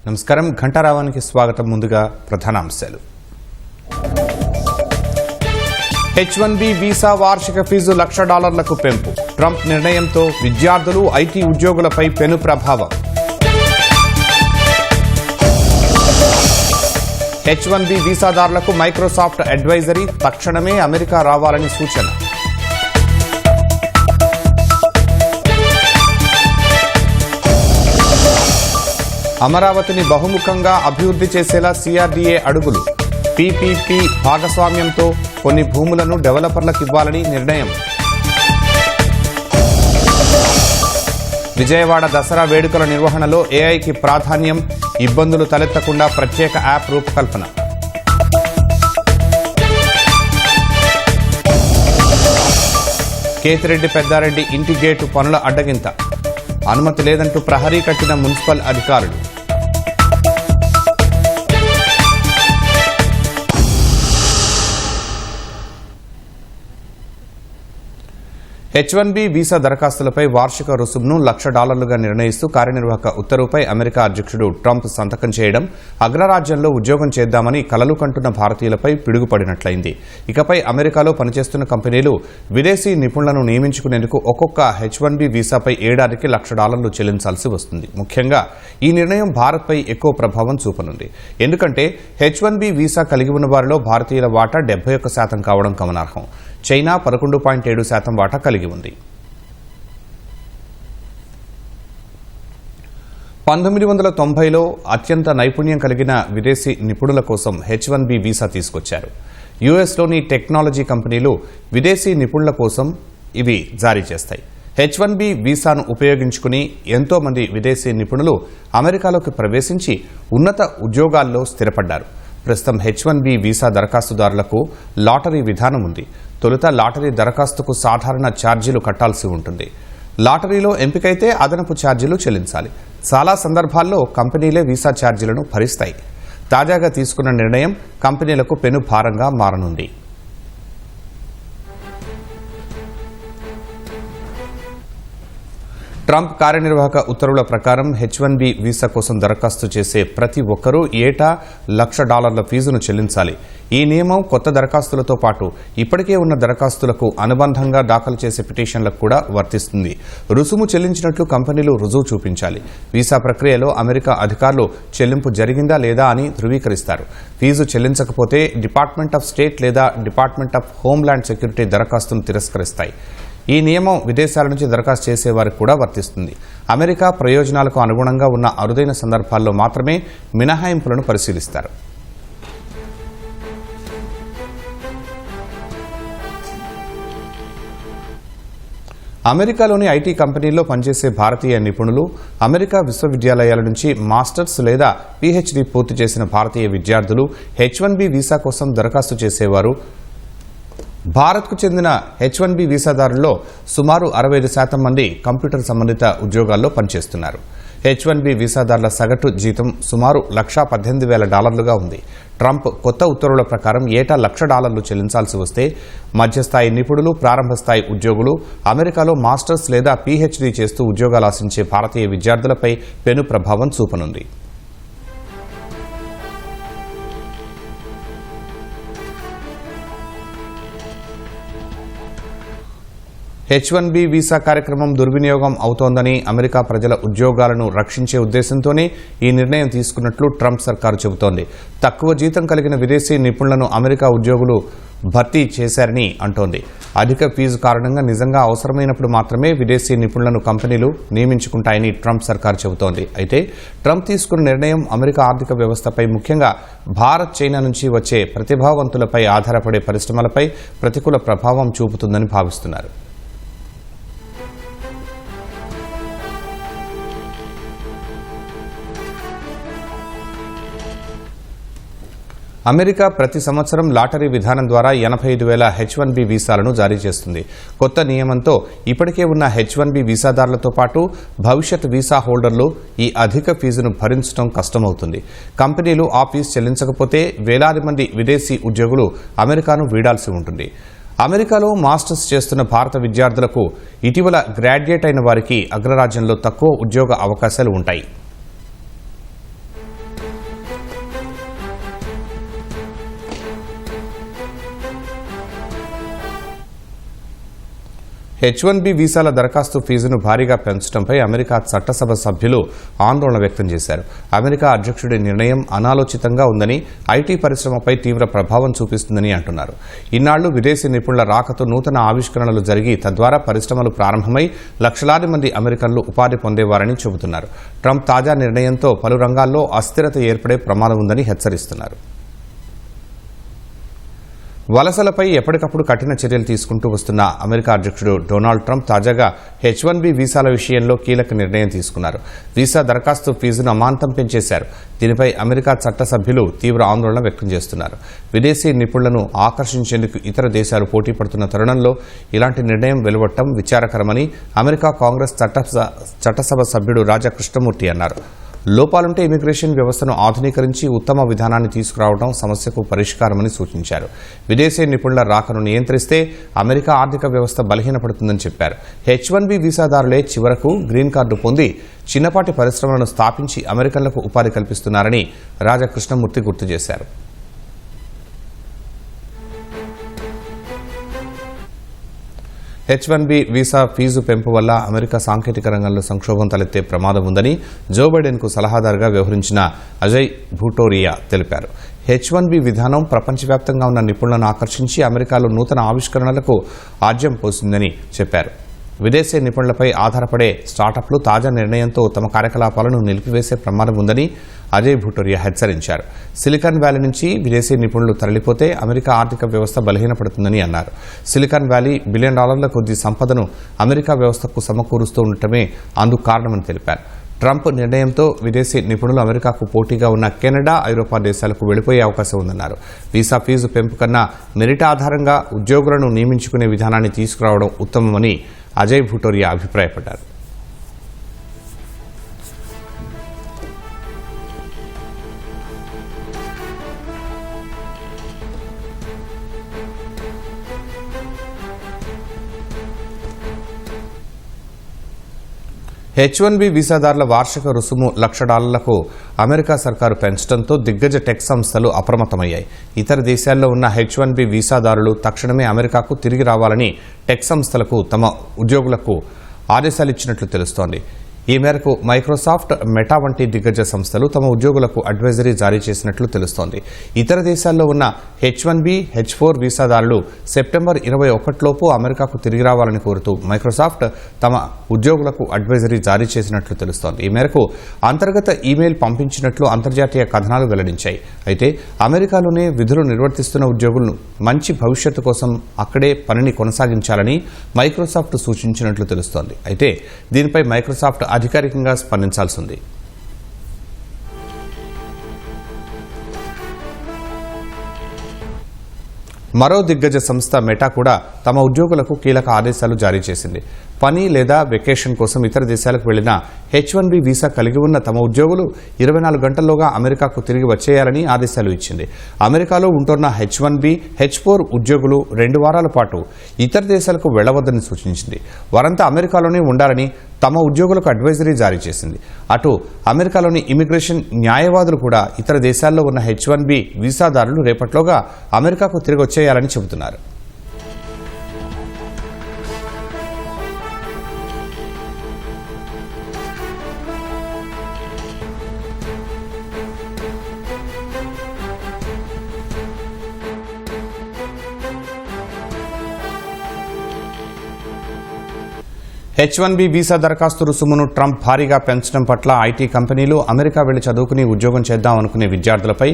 నమస్కారం. ఘంటారావానికి స్వాగతం. ముందుగా ప్రధానాంశాలు. H1B వీసా వార్షిక ఫీజు $1,00,000 పెంపు. ట్రంప్ నిర్ణయంతో విద్యార్థులు, ఐటీ ఉద్యోగులపై పెను ప్రభావం. H1B వీసాదారులకు మైక్రోసాఫ్ట్ అడ్వైజరీ, తక్షణమే అమెరికా రావాలని సూచన. అమరావతిని బహుముఖంగా అభివృద్ధి చేసేలా CRDA అడుగులు. PPP భాగస్వామ్యంతో కొన్ని భూములను డెవలపర్లకు ఇవ్వాలని నిర్ణయం. విజయవాడ దసరా వేడుకల నిర్వహణలో AIకి ప్రాధాన్యం, ఇబ్బందులు తలెత్తకుండా ప్రత్యేక యాప్ రూపకల్పన. కేతిరెడ్డి పెద్దారెడ్డి ఇంటి గేటు పనుల అడ్డగింత. అనుమతి లేదంటూ ప్రహరీ కట్టిన మున్సిపల్ అధికారులు. H1B వీసా దరఖాస్తులపై వార్షిక రుసుమును $1,00,000గా నిర్ణయిస్తూ కార్యనిర్వాహక ఉత్తర్వుపై అమెరికా అధ్యక్షుడు ట్రంప్ సంతకం చేయడం అగ్రరాజ్యంలో ఉద్యోగం చేద్దామని కలలు కంటున్న భారతీయులపై పిడుగుపడినట్లయింది. ఇకపై అమెరికాలో పనిచేస్తున్న కంపెనీలు విదేశీ నిపుణులను నియమించుకునేందుకు ఒక్కొక్క H1B వీసాపై ఏడాదికి $1,00,000 చెల్లించాల్సి వస్తుంది. ముఖ్యంగా ఈ నిర్ణయం భారత్పై ఎక్కువ ప్రభావం చూపనుంది. ఎందుకంటే H1B వీసా కలిగి ఉన్న వారిలో భారతీయుల వాటా 71% కావడం గమనార్హం. చైనా 11.7% వాటా కలిగి ఉంది. 1990లో అత్యంత నైపుణ్యం కలిగిన విదేశీ నిపుణుల కోసం H1B వీసా తీసుకొచ్చారు. యుఎస్లోని టెక్నాలజీ కంపెనీలు విదేశీ నిపుణుల కోసం ఇవి జారీ చేస్తాయి. H1B వీసాను ఉపయోగించుకుని ఎంతో మంది విదేశీ నిపుణులు అమెరికాలోకి ప్రవేశించి ఉన్నత ఉద్యోగాల్లో స్థిరపడ్డారు. ప్రస్తుతం H1B వీసా దరఖాస్తుదారులకు లాటరీ విధానం ఉంది. తొలుత లాటరీ దరఖాస్తుకు సాధారణ ఛార్జీలు కట్టాల్సి ఉంటుంది. లాటరీలో ఎంపికైతే అదనపు ఛార్జీలు చెల్లించాలి. చాలా సందర్భాల్లో కంపెనీలే వీసా ఛార్జీలను భరిస్తాయి. తాజాగా తీసుకున్న నిర్ణయం కంపెనీలకు పెను భారంగా మారనుంది. ట్రంప్ కార్యనిర్వాహక ఉత్తర్వుల ప్రకారం H1B వీసా కోసం దరఖాస్తు చేసే ప్రతి ఒక్కరూ ఏటా $1,00,000 ఫీజును చెల్లించాలి. ఈ నియమం కొత్త దరఖాస్తులతో పాటు ఇప్పటికే ఉన్న దరఖాస్తులకు అనుబంధంగా దాఖలు చేసే పిటిషన్లకు కూడా వర్తిస్తుంది. రుసుము చెల్లించినట్లు కంపెనీలు రుజువు చూపించాలి. వీసా ప్రక్రియలో అమెరికా అధికారులు చెల్లింపు జరిగిందా లేదా అని ధృవీకరిస్తారు. ఫీజు చెల్లించకపోతే డిపార్ట్మెంట్ ఆఫ్ స్టేట్ లేదా డిపార్ట్మెంట్ ఆఫ్ హోంల్యాండ్ సెక్యూరిటీ దరఖాస్తును తిరస్కరిస్తాయి. ఈ నియమం విదేశాల నుంచి దరఖాస్తు చేసేవారికి కూడా వర్తిస్తుంది. అమెరికా ప్రయోజనాలకు అనుగుణంగా ఉన్న అరుదైన సందర్భాల్లో మాత్రమే మినహాయింపులను పరిశీలిస్తారు. అమెరికాలోని ఐటీ కంపెనీల్లో పనిచేసే భారతీయ నిపుణులు, అమెరికా విశ్వవిద్యాలయాల నుంచి మాస్టర్స్ లేదా PhD పూర్తి చేసిన భారతీయ విద్యార్థులు H1B వీసా కోసం దరఖాస్తు చేసేవారు. భారత్కు చెందిన H1B వీసాదారుల్లో సుమారు 65% మంది కంప్యూటర్ సంబంధిత ఉద్యోగాల్లో పనిచేస్తున్నారు. H1B వీసాదారుల సగటు జీతం సుమారు $118,000గా ఉంది. ట్రంప్ కొత్త ఉత్తర్వుల ప్రకారం ఏటా $1,00,000 చెల్లించాల్సి వస్తే మధ్యస్థాయి నిపుణులు, ప్రారంభ స్థాయి ఉద్యోగులు, అమెరికాలో మాస్టర్స్ లేదా PhD చేస్తూ ఉద్యోగాలు ఆశించే భారతీయ విద్యార్థులపై పెను ప్రభావం చూపనుంది. H1B వీసా కార్యక్రమం దుర్వినియోగం అవుతోందని, అమెరికా ప్రజల ఉద్యోగాలను రక్షించే ఉద్దేశంతోనే ఈ నిర్ణయం తీసుకున్నట్లు ట్రంప్ సర్కారు చెబుతోంది. తక్కువ జీతం కలిగిన విదేశీ నిపుణులను అమెరికా ఉద్యోగులు భర్తీ చేశారని అంటోంది. అధిక ఫీజు కారణంగా నిజంగా అవసరమైనప్పుడు మాత్రమే విదేశీ నిపుణులను కంపెనీలు నియమించుకుంటాయని ట్రంప్ సర్కారు చెబుతోంది. అయితే ట్రంప్ తీసుకున్న నిర్ణయం అమెరికా ఆర్థిక వ్యవస్థపై, ముఖ్యంగా భారత్, చైనా నుంచి వచ్చే ప్రతిభావంతులపై ఆధారపడే పరిశ్రమలపై ప్రతికూల ప్రభావం చూపుతుందని భావిస్తున్నారు. అమెరికా ప్రతి సంవత్సరం లాటరీ విధానం ద్వారా 85,000 H1B వీసాలను జారీ చేస్తుంది. కొత్త నియమంతో ఇప్పటికే ఉన్న H1B వీసాదారులతో పాటు భవిష్యత్ వీసా హోల్డర్లు ఈ అధిక ఫీజును భరించడం కష్టమవుతుంది. కంపెనీలు ఆ ఫీజు చెల్లించకపోతే వేలాది మంది విదేశీ ఉద్యోగులు అమెరికాను వీడాల్సి ఉంటుంది. అమెరికాలో మాస్టర్స్ చేస్తున్న భారత విద్యార్థులకు ఇటీవల గ్రాడ్యుయేట్ అయిన వారికి అగ్రరాజ్యంలో తక్కువ ఉద్యోగ అవకాశాలు ఉంటాయి. H1B వీసాల దరఖాస్తు ఫీజును భారీగా పెంచడంపై అమెరికా చట్టసభ సభ్యులు ఆందోళన వ్యక్తం చేశారు. అమెరికా అధ్యక్షుడి నిర్ణయం అనాలోచితంగా ఉందని, ఐటీ పరిశ్రమపై తీవ్ర ప్రభావం చూపిస్తుందని అంటున్నారు. ఇన్నాళ్లు విదేశీ నిపుణుల రాకతో నూతన ఆవిష్కరణలు జరిగి తద్వారా పరిశ్రమలు ప్రారంభమై లక్షలాది మంది అమెరికన్లు ఉపాధి పొందేవారని చెబుతున్నారు. ట్రంప్ తాజా నిర్ణయంతో పలు రంగాల్లో అస్థిరత ఏర్పడే ప్రమాదం ఉందని హెచ్చరిస్తున్నారు. వలసలపై ఎప్పటికప్పుడు కఠిన చర్యలు తీసుకుంటూ వస్తున్న అమెరికా అధ్యక్షుడు డొనాల్డ్ ట్రంప్ తాజాగా H1B వీసాల విషయంలో కీలక నిర్ణయం తీసుకున్నారు. వీసా దరఖాస్తు ఫీజును అమాంతం పెంచేశారు. దీనిపై అమెరికా చట్టసభ్యులు తీవ్ర ఆందోళన వ్యక్తం చేస్తున్నారు. విదేశీ నిపుణులను ఆకర్షించేందుకు ఇతర దేశాలు పోటీ పడుతున్న తరుణంలో ఇలాంటి నిర్ణయం వెలువడటం విచారకరమని అమెరికా కాంగ్రెస్ చట్టసభ సభ్యుడు రాజా కృష్ణమూర్తి అన్నారు. లోపాలుంటే ఇమిగ్రేషన్ వ్యవస్థను ఆధునీకరించి ఉత్తమ విధానాన్ని తీసుకురావడం సమస్యకు పరిష్కారమని సూచించారు. విదేశీ నిపుణుల రాకను నియంత్రిస్తే అమెరికా ఆర్థిక వ్యవస్థ బలహీనపడుతుందని చెప్పారు. H1B వీసాదారులే చివరకు గ్రీన్ కార్డు పొంది చిన్నపాటి పరిశ్రమలను స్థాపించి అమెరికన్లకు ఉపాధి కల్పిస్తున్నారని రాజా కృష్ణమూర్తి గుర్తు చేశారు. H1B వీసా ఫీజు పెంపు వల్ల అమెరికా సాంకేతిక రంగంలో సంక్షోభం తలెత్తే ప్రమాదం ఉందని జో బైడెన్కు సలహాదారుగా వ్యవహరించిన అజయ్ భూటోరియా తెలిపారు. H1B విధానం ప్రపంచవ్యాప్తంగా ఉన్న నిపుణులను ఆకర్షించి అమెరికాలో నూతన ఆవిష్కరణలకు ఆజ్యం పోసిందని చెప్పారు. విదేశీ నిపుణులపై ఆధారపడే స్టార్టప్లు తాజా నిర్ణయంతో తమ కార్యకలాపాలను నిలిపివేసే ప్రమాదం ఉందని అజయ్ భూటోరియా హెచ్చరించారు. సిలికాన్ వ్యాలీ నుంచి విదేశీ నిపుణులు తరలిపోతే అమెరికా ఆర్థిక వ్యవస్థ బలహీనపడుతుందని అన్నారు. సిలికాన్ వ్యాలీ $1 బిలియన్ కొద్ది సంపదను అమెరికా వ్యవస్థకు సమకూరుస్తూ ఉండటమే అందుకు కారణమని తెలిపారు. ట్రంప్ నిర్ణయంతో విదేశీ నిపుణులు అమెరికాకు పోటీగా ఉన్న కెనడా, ఐరోపా దేశాలకు వెళ్లిపోయే అవకాశం ఉందన్నారు. వీసా ఫీజు పెంపు కన్నా మెరిట్ ఆధారంగా ఉద్యోగులను నియమించుకునే విధానాన్ని తీసుకురావడం ఉత్తమమని అజయ్ భూటోరియా అభిప్రాయపడ్డారు. H1B వీసాదారుల వార్షిక రుసుము $1,00,000 అమెరికా సర్కారు పెంచడంతో దిగ్గజ టెక్ సంస్థలు అప్రమత్తమయ్యాయి. ఇతర దేశాల్లో ఉన్న H1B వీసాదారులు తక్షణమే అమెరికాకు తిరిగి రావాలని టెక్ సంస్థలకు తమ ఉద్యోగులకు ఆదేశాలిచ్చినట్లు తెలుస్తోంది. ఈ మేరకు మైక్రోసాఫ్ట్, మెటా వంటి దిగ్గజ సంస్థలు తమ ఉద్యోగులకు అడ్వైజరీ జారీ చేసినట్లు తెలుస్తోంది. ఇతర దేశాల్లో ఉన్న H1B, H4 వీసాదారులు సెప్టెంబర్ 21లోపు అమెరికాకు తిరిగి రావాలని కోరుతూ మైక్రోసాఫ్ట్ తమ ఉద్యోగులకు అడ్వైజరీ జారీ చేసినట్లు తెలుస్తోంది. ఈ మేరకు అంతర్గత ఈమెయిల్ పంపించినట్లు అంతర్జాతీయ కథనాలు వెల్లడించాయి. అయితే అమెరికాలోనే విధులు నిర్వర్తిస్తున్న ఉద్యోగులను మంచి భవిష్యత్తు కోసం అక్కడే పనిని కొనసాగించాలని మైక్రోసాఫ్ట్ సూచించినట్లు తెలుస్తోంది. అయితే దీనిపై మైక్రోసాఫ్ట్ అధికారికంగా స్పందించాల్సి ఉంది. మరో దిగ్గజ సంస్థ మెటా కూడా తమ ఉద్యోగులకు కీలక ఆదేశాలు జారీ చేసింది. పని లేదా వెకేషన్ కోసం ఇతర దేశాలకు వెళ్లిన H1B వీసా కలిగి ఉన్న తమ ఉద్యోగులు 24 గంటల్లోగా అమెరికాకు తిరిగి వచ్చేయాలని ఆదేశాలు ఇచ్చింది. అమెరికాలో ఉంటున్న H1B, H4 ఉద్యోగులు 2 వారాల పాటు ఇతర దేశాలకు వెళ్లవద్దని సూచించింది. వారంతా అమెరికాలోనే ఉండాలని తమ ఉద్యోగులకు అడ్వైజరీ జారీ చేసింది. అటు అమెరికాలోని ఇమిగ్రేషన్ న్యాయవాదులు కూడా ఇతర దేశాల్లో ఉన్న H1B వీసాదారులు రేపట్లోగా అమెరికాకు తిరిగి వచ్చేయాలని చెబుతున్నారు. H1B వీసా దరఖాస్తు రుసుమును ట్రంప్ భారీగా పెంచడం పట్ల ఐటీ కంపెనీలు అమెరికా వెళ్లి చదువుకుని ఉద్యోగం చేద్దాం అనుకునే విద్యార్థులపై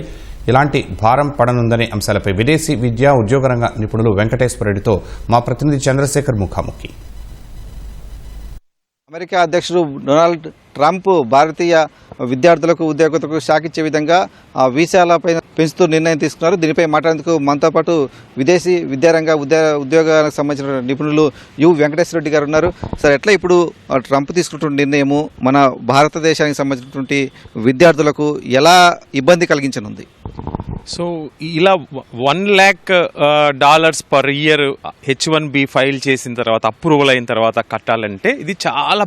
ఇలాంటి భారం పడనుందనే అంశాలపై విదేశీ విద్యా ఉద్యోగ రంగ నిపుణులు వెంకటేశ్వర రెడ్డితో మా ప్రతినిధి చంద్రశేఖర్ ముఖాముఖి. అమెరికా అధ్యక్షుడు డొనాల్డ్ ట్రంప్ భారతీయ విద్యార్థులకు ఉద్యోగులకు షాక్ ఇచ్చే విధంగా వీసాలపై పెంచుతూ నిర్ణయం తీసుకున్నారు. దీనిపై మాట్లాడేందుకు మనతో పాటు విదేశీ విద్యారంగ ఉద్యోగాలకు సంబంధించిన నిపుణులు వెంకటేశ్వర రెడ్డి గారు ఉన్నారు. సార్, ఎట్లా ఇప్పుడు ట్రంప్ తీసుకున్న నిర్ణయము మన భారతదేశానికి సంబంధించినటువంటి విద్యార్థులకు ఎలా ఇబ్బంది కలిగించనుంది? సో ఇలా $1,00,000 పర్ ఇయర్ H1B ఫైల్ చేసిన తర్వాత, అప్రూవల్ అయిన తర్వాత కట్టాలంటే ఇది చాలా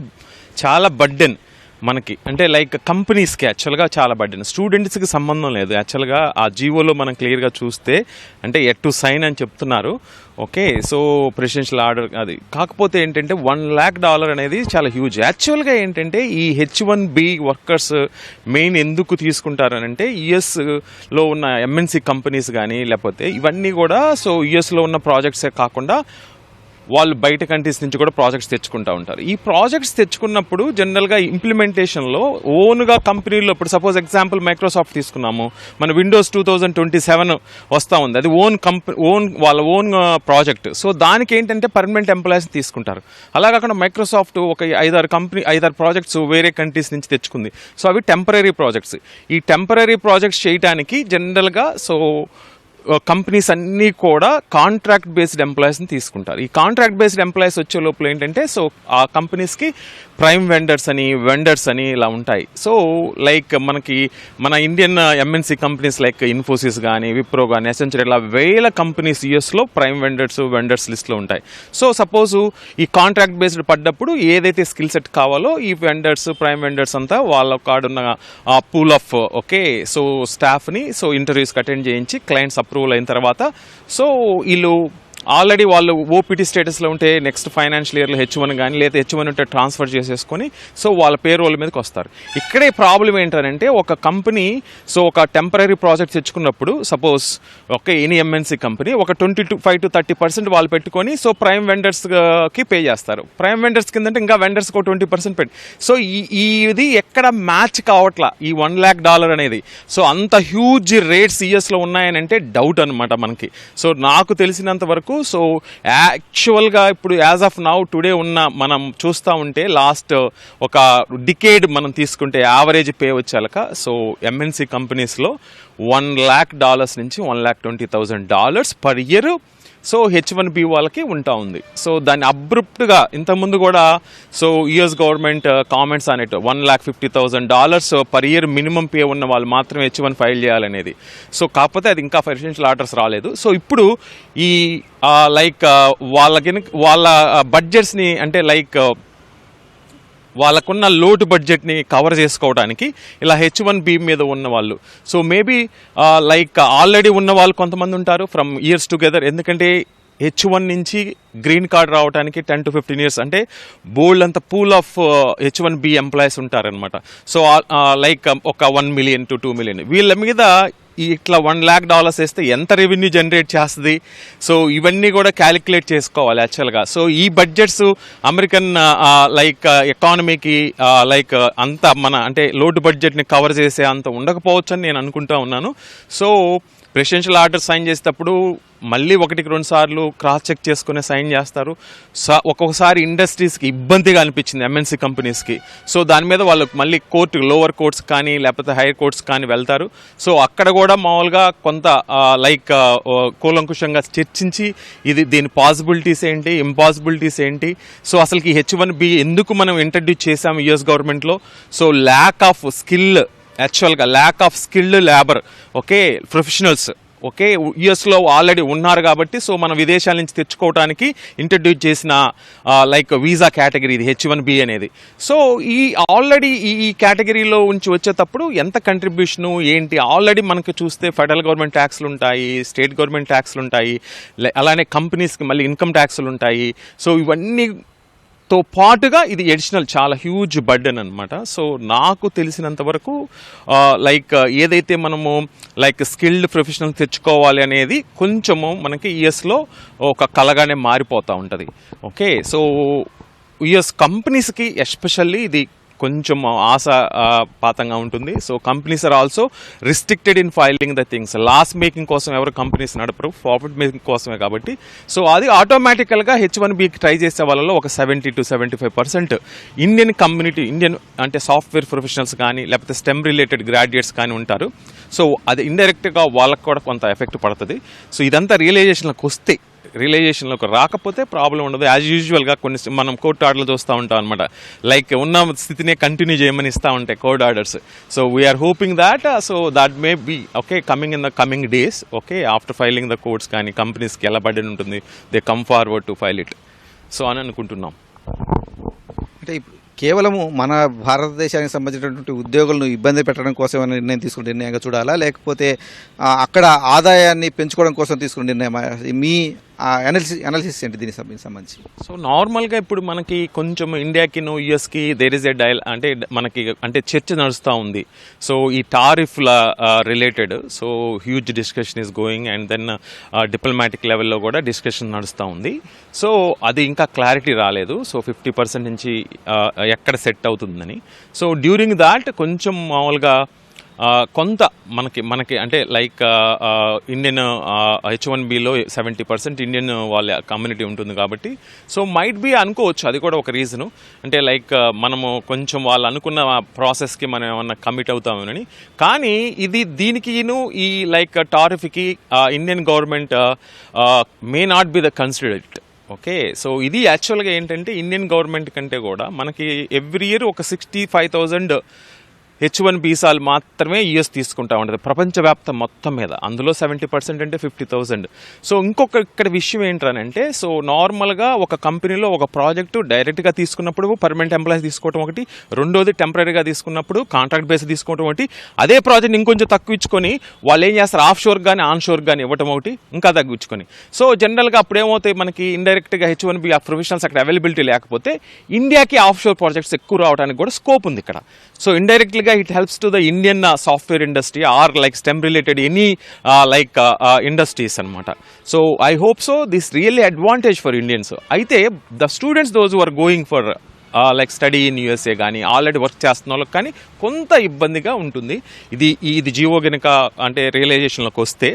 చాలా బర్డెన్. మనకి అంటే లైక్ కంపెనీస్కి యాక్చువల్గా చాలా బడ్డెన్, స్టూడెంట్స్కి సంబంధం లేదు. యాక్చువల్గా ఆ జీవోలో మనం క్లియర్గా చూస్తే అంటే ఎట్ టు సైన్ అని చెప్తున్నారు. ఓకే, సో ప్రెసిడెన్షియల్ ఆర్డర్ అది. కాకపోతే ఏంటంటే $1 lakh అనేది చాలా హ్యూజ్. యాక్చువల్గా ఏంటంటే ఈ H1B వర్కర్స్ మెయిన్ ఎందుకు తీసుకుంటారు అని అంటే యుఎస్లో ఉన్న ఎంఎన్సి కంపెనీస్ కానీ లేకపోతే ఇవన్నీ కూడా సో యుఎస్లో ఉన్న ప్రాజెక్ట్సే కాకుండా వాళ్ళు బయట కంట్రీస్ నుంచి కూడా ప్రాజెక్ట్స్ తెచ్చుకుంటూ ఉంటారు. ఈ ప్రాజెక్ట్స్ తెచ్చుకున్నప్పుడు జనరల్గా ఇంప్లిమెంటేషన్లో ఓన్గా కంపెనీలో ఇప్పుడు సపోజ్ ఎగ్జాంపుల్ మైక్రోసాఫ్ట్ తీసుకున్నాము, మన విండోస్ 2027 వస్తూ ఉంది, అది వాళ్ళ ఓన్ ప్రాజెక్ట్. సో దానికి ఏంటంటే పర్మనెంట్ ఎంప్లాయీస్ తీసుకుంటారు. అలా కాకుండా మైక్రోసాఫ్ట్ ఒక 5-6 ప్రాజెక్ట్స్ వేరే కంట్రీస్ నుంచి తెచ్చుకుంది. సో అవి టెంపరీ ప్రాజెక్ట్స్. ఈ టెంపరీ ప్రాజెక్ట్స్ చేయడానికి జనరల్గా సో కంపెనీస్ అన్నీ కూడా కాంట్రాక్ట్ బేస్డ్ ఎంప్లాయీస్ని తీసుకుంటారు. ఈ కాంట్రాక్ట్ బేస్డ్ ఎంప్లాయీస్ వచ్చే లోపల ఏంటంటే సో ఆ కంపెనీస్కి ప్రైమ్ వెండర్స్ అని ఇలా ఉంటాయి. సో లైక్ మన Indian MNC companies like Infosys కానీ విప్రో కానీ ఎసెంచర్ ఇలా వేల కంపెనీస్ యూఎస్లో ప్రైమ్ వెండర్స్ లిస్ట్లో ఉంటాయి. సో సపోజు ఈ కాంట్రాక్ట్ బేస్డ్ పడ్డప్పుడు ఏదైతే స్కిల్ సెట్ కావాలో ఈ ప్రైమ్ వెండర్స్ అంతా వాళ్ళ కాడున్న పూల్ ఆఫ్ ఓకే సో స్టాఫ్ని సో ఇంటర్వ్యూస్కి అటెండ్ చేయించి క్లయింట్స్ అప్రూవల్ అయిన తర్వాత సో వీళ్ళు ఆల్రెడీ వాళ్ళు ఓపీటీ స్టేటస్లో ఉంటే నెక్స్ట్ ఫైనాన్షియల్ ఇయర్లో H1 కానీ లేదా H1 ఉంటే ట్రాన్స్ఫర్ చేసేసుకొని సో వాళ్ళ పేరోల్ మీదకి వస్తారు. ఇక్కడే ప్రాబ్లం ఏంటంటే ఒక కంపెనీ సో ఒక టెంపరీ ప్రాజెక్ట్ తెచ్చుకున్నప్పుడు suppose okay any MNC company ఒక 25 to 30% వాళ్ళు పెట్టుకొని సో ప్రైమ్ వెండర్స్కి పే చేస్తారు. ప్రైమ్ వెండర్స్ కిందంటే ఇంకా వెండర్స్కి ఒక 20% పెట్టి సో ఇది ఎక్కడ మ్యాచ్ కావట్లా ఈ $1 lakh అనేది. సో అంత హ్యూజ్ రేట్స్ యూఎస్లో ఉన్నాయని అంటే డౌట్ అనమాట మనకి. సో నాకు తెలిసినంత వరకు సో యాక్చువల్గా ఇప్పుడు యాజ్ ఆఫ్ నౌ టుడే మనం చూస్తూ ఉంటే లాస్ట్ ఒక డికేడ్ మనం తీసుకుంటే యావరేజ్ పే వచ్చాక సో ఎంఎన్సీ కంపెనీస్లో $1 lakh నుంచి $1,20,000 per year సో H1B వాళ్ళకి ఉంటా ఉంది. సో దాన్ని అబ్రప్ట్గా ఇంతకుముందు కూడా సో యుఎస్ గవర్నమెంట్ కామెంట్స్ అనేటు $1,50,000 per year మినిమం పే ఉన్న వాళ్ళు మాత్రమే H1 ఫైల్ చేయాలనేది. సో కాకపోతే అది ఇంకా ప్రెసిడెన్షియల్ ఆర్డర్స్ రాలేదు. సో ఇప్పుడు ఈ లైక్ వాళ్ళ బడ్జెట్స్ని అంటే లైక్ వాళ్ళకున్న లోటు బడ్జెట్ని కవర్ చేసుకోవడానికి ఇలా H1B మీద ఉన్న వాళ్ళు సో మేబీ లైక్ ఆల్రెడీ ఉన్న వాళ్ళు కొంతమంది ఉంటారు ఫ్రమ్ ఇయర్స్ టుగెదర్. ఎందుకంటే H1 నుంచి గ్రీన్ కార్డ్ రావడానికి 10 to 15 years అంటే బోల్డ్ అంత పూల్ ఆఫ్ H1B ఎంప్లాయీస్ ఉంటారనమాట. సో లైక్ ఒక 1 million to 2 million వీళ్ళ మీద ఇట్లా $1 lakh వేస్తే ఎంత రెవెన్యూ జనరేట్ చేస్తుంది. సో ఇవన్నీ కూడా క్యాలిక్యులేట్ చేసుకోవాలి యాక్చువల్గా. సో ఈ బడ్జెట్స్ అమెరికన్ లైక్ ఎకానమీకి లైక్ అంత మన అంటే లోటు బడ్జెట్ని కవర్ చేసే అంత ఉండకపోవచ్చు అని నేను అనుకుంటా ఉన్నాను. సో ప్రెసిడెన్షియల్ ఆర్డర్ సైన్ చేసేటప్పుడు మళ్ళీ 1-2 సార్లు క్రాస్ చెక్ చేసుకునే సైన్ చేస్తారు. ఒక్కొక్కసారి ఇండస్ట్రీస్కి ఇబ్బందిగా అనిపించింది ఎంఎన్సీ కంపెనీస్కి. సో దాని మీద వాళ్ళు మళ్ళీ లోవర్ కోర్ట్స్ కానీ లేకపోతే హైయర్ కోర్ట్స్ కానీ వెళ్తారు. సో అక్కడ కూడా మామూలుగా కొంత లైక్ కూలంకుషంగా చర్చించి దీని పాసిబిలిటీస్ ఏంటి ఇంపాసిబిలిటీస్ ఏంటి సో అసలుకి H1B ఎందుకు మనం ఇంట్రడ్యూస్ చేసాము యుఎస్ గవర్నమెంట్లో. సో యాక్చువల్గా lack of skilled labour okay professionals okay యుఎస్లో ఆల్రెడీ ఉన్నారు కాబట్టి సో మన విదేశాల నుంచి తెచ్చుకోవడానికి ఇంట్రడ్యూస్ చేసిన లైక్ వీసా కేటగిరీ ఇది H1B అనేది. సో ఈ ఆల్రెడీ ఈ కేటగిరీలో ఉంచి వచ్చేటప్పుడు ఎంత కంట్రిబ్యూషను ఏంటి ఆల్రెడీ మనకు చూస్తే ఫెడరల్ గవర్నమెంట్ ట్యాక్స్లు ఉంటాయి, స్టేట్ గవర్నమెంట్ ట్యాక్స్లు ఉంటాయి, అలానే కంపెనీస్కి మళ్ళీ ఇన్కమ్ ట్యాక్స్లు ఉంటాయి. సో ఇవన్నీ తో పాటుగా ఇది ఎడిషనల్ చాలా హ్యూజ్ బర్డెన్ అనమాట. సో నాకు తెలిసినంత వరకు లైక్ ఏదైతే మనము లైక్ స్కిల్డ్ ప్రొఫెషనల్ తెచ్చుకోవాలి అనేది కొంచెము మనకి యుఎస్లో ఒక కలగానే మారిపోతూ ఉంటుంది. ఓకే సో యుఎస్ కంపెనీస్కి ఎస్పెషల్లీ ఇది కొంచెం ఆశాపాతంగా ఉంటుంది. So companies are also restricted in filing the things. Loss making కోసం ఎవరు కంపెనీస్ నడపరు, ప్రాఫిట్ మేకింగ్ కోసమే కాబట్టి సో అది ఆటోమేటికల్గా H1Bకి ట్రై చేసే వాళ్ళలో ఒక 70 to 75% ఇండియన్ అంటే సాఫ్ట్వేర్ ప్రొఫెషనల్స్ కానీ లేకపోతే స్టెమ్ రిలేటెడ్ గ్రాడ్యుయేట్స్ కానీ ఉంటారు. సో అది ఇండైరెక్ట్గా వాళ్ళకు కూడా కొంత ఎఫెక్ట్ పడుతుంది. సో ఇదంతా రియలైజేషన్లోకి రాకపోతే ప్రాబ్లం ఉండదు. యాజ్ యూజువల్గా కొన్ని మనం కోర్టు ఆర్డర్లు చూస్తూ ఉంటాం అనమాట. లైక్ ఉన్న స్థితినే కంటిన్యూ చేయమని ఇస్తూ ఉంటాయి court orders. So we are hoping that so that may be okay coming in the coming days okay after filing the courts కానీ కంపెనీస్కి ఎలా బర్డెన్ ఉంటుంది they come forward to file it so అని అనుకుంటున్నాం. అంటే కేవలము మన భారతదేశానికి సంబంధించినటువంటి ఉద్యోగులను ఇబ్బంది పెట్టడం కోసం ఏమైనా నిర్ణయం తీసుకున్న నిర్ణయంగా చూడాలా, లేకపోతే అక్కడ ఆదాయాన్ని పెంచుకోవడం కోసం తీసుకున్న నిర్ణయం? మీ అనాలిసిస్ ఏంటి దీనికి సంబంధించి? సో నార్మల్గా ఇప్పుడు మనకి కొంచెం ఇండియాకి యుఎస్కి దేర్ ఇస్ ఏ అంటే మనకి అంటే చర్చ నడుస్తూ ఉంది. సో ఈ టారిఫ్ల related so huge discussion is going, and then diplomatic లెవెల్లో కూడా డిస్కషన్ నడుస్తూ ఉంది. సో అది ఇంకా క్లారిటీ రాలేదు. సో 50% నుంచి ఎక్కడ సెట్ అవుతుందని. సో డ్యూరింగ్ దాట్ కొంచెం మామూలుగా కొంత మనకి అంటే లైక్ ఇండియన్ H1Bలో 70% ఇండియన్ వాళ్ళ కమ్యూనిటీ ఉంటుంది కాబట్టి సో మైట్ బి అనుకోవచ్చు, అది కూడా ఒక రీజను. అంటే లైక్ మనము కొంచెం వాళ్ళు అనుకున్న ప్రాసెస్కి మనం ఏమన్నా కమిట్ అవుతామని. కానీ దీనికిను ఈ లైక్ టారిఫ్కి Indian government may not be the considered. Okay, so ఇది యాక్చువల్గా ఏంటంటే ఇండియన్ గవర్నమెంట్ కంటే కూడా మనకి ఎవ్రీ ఇయర్ ఒక 65,000 H1 వీసాలు మాత్రమే యూఎస్ తీసుకుంటా ఉంటుంది ప్రపంచవ్యాప్తం మొత్తం మీద. అందులో 70% అంటే 50,000. సో ఇక్కడ విషయం ఏంటంటే సో నార్మల్గా ఒక కంపెనీలో ఒక ప్రాజెక్టు డైరెక్ట్గా తీసుకున్నప్పుడు పర్మనెంట్ ఎంప్లాయీస్ తీసుకోవడం ఒకటి, రెండోది టెంపరీగా తీసుకున్నప్పుడు కాంట్రాక్ట్ బేస్ తీసుకోవడం ఒకటి, అదే ప్రాజెక్ట్ ఇంకొంచెం తక్కువ ఇచ్చుకొని వాళ్ళు ఏం చేస్తారు ఆఫ్ షోర్ కానీ ఆన్ షోర్ కానీ ఇవ్వటం ఒకటి, ఇంకా తగ్గించుకొని. సో జనరల్గా అప్పుడు ఏమవుతాయి మనకి ఇండైరెక్ట్గా H1B ఆ ప్రొఫెషనల్స్ అక్కడ అవైలబిలిటీ లేకపోతే ఇండియాకి ఆఫ్ షోర్ ప్రాజెక్ట్స్ ఎక్కువ రావడానికి కూడా స్కోప్ ఉంది ఇక్కడ. సో ఇండైరెక్ట్లీగా it helps to the Indian software industry or like STEM related any industries anamata. So I hope so this really advantage for Indians. Aithe the students those who are going for like study in USA కానీ already work చేస్తున్న వాళ్ళకి కానీ కొంత ఇబ్బందిగా ఉంటుంది. ఇది జియో గనుక అంటే రియలైజేషన్లోకి వస్తే,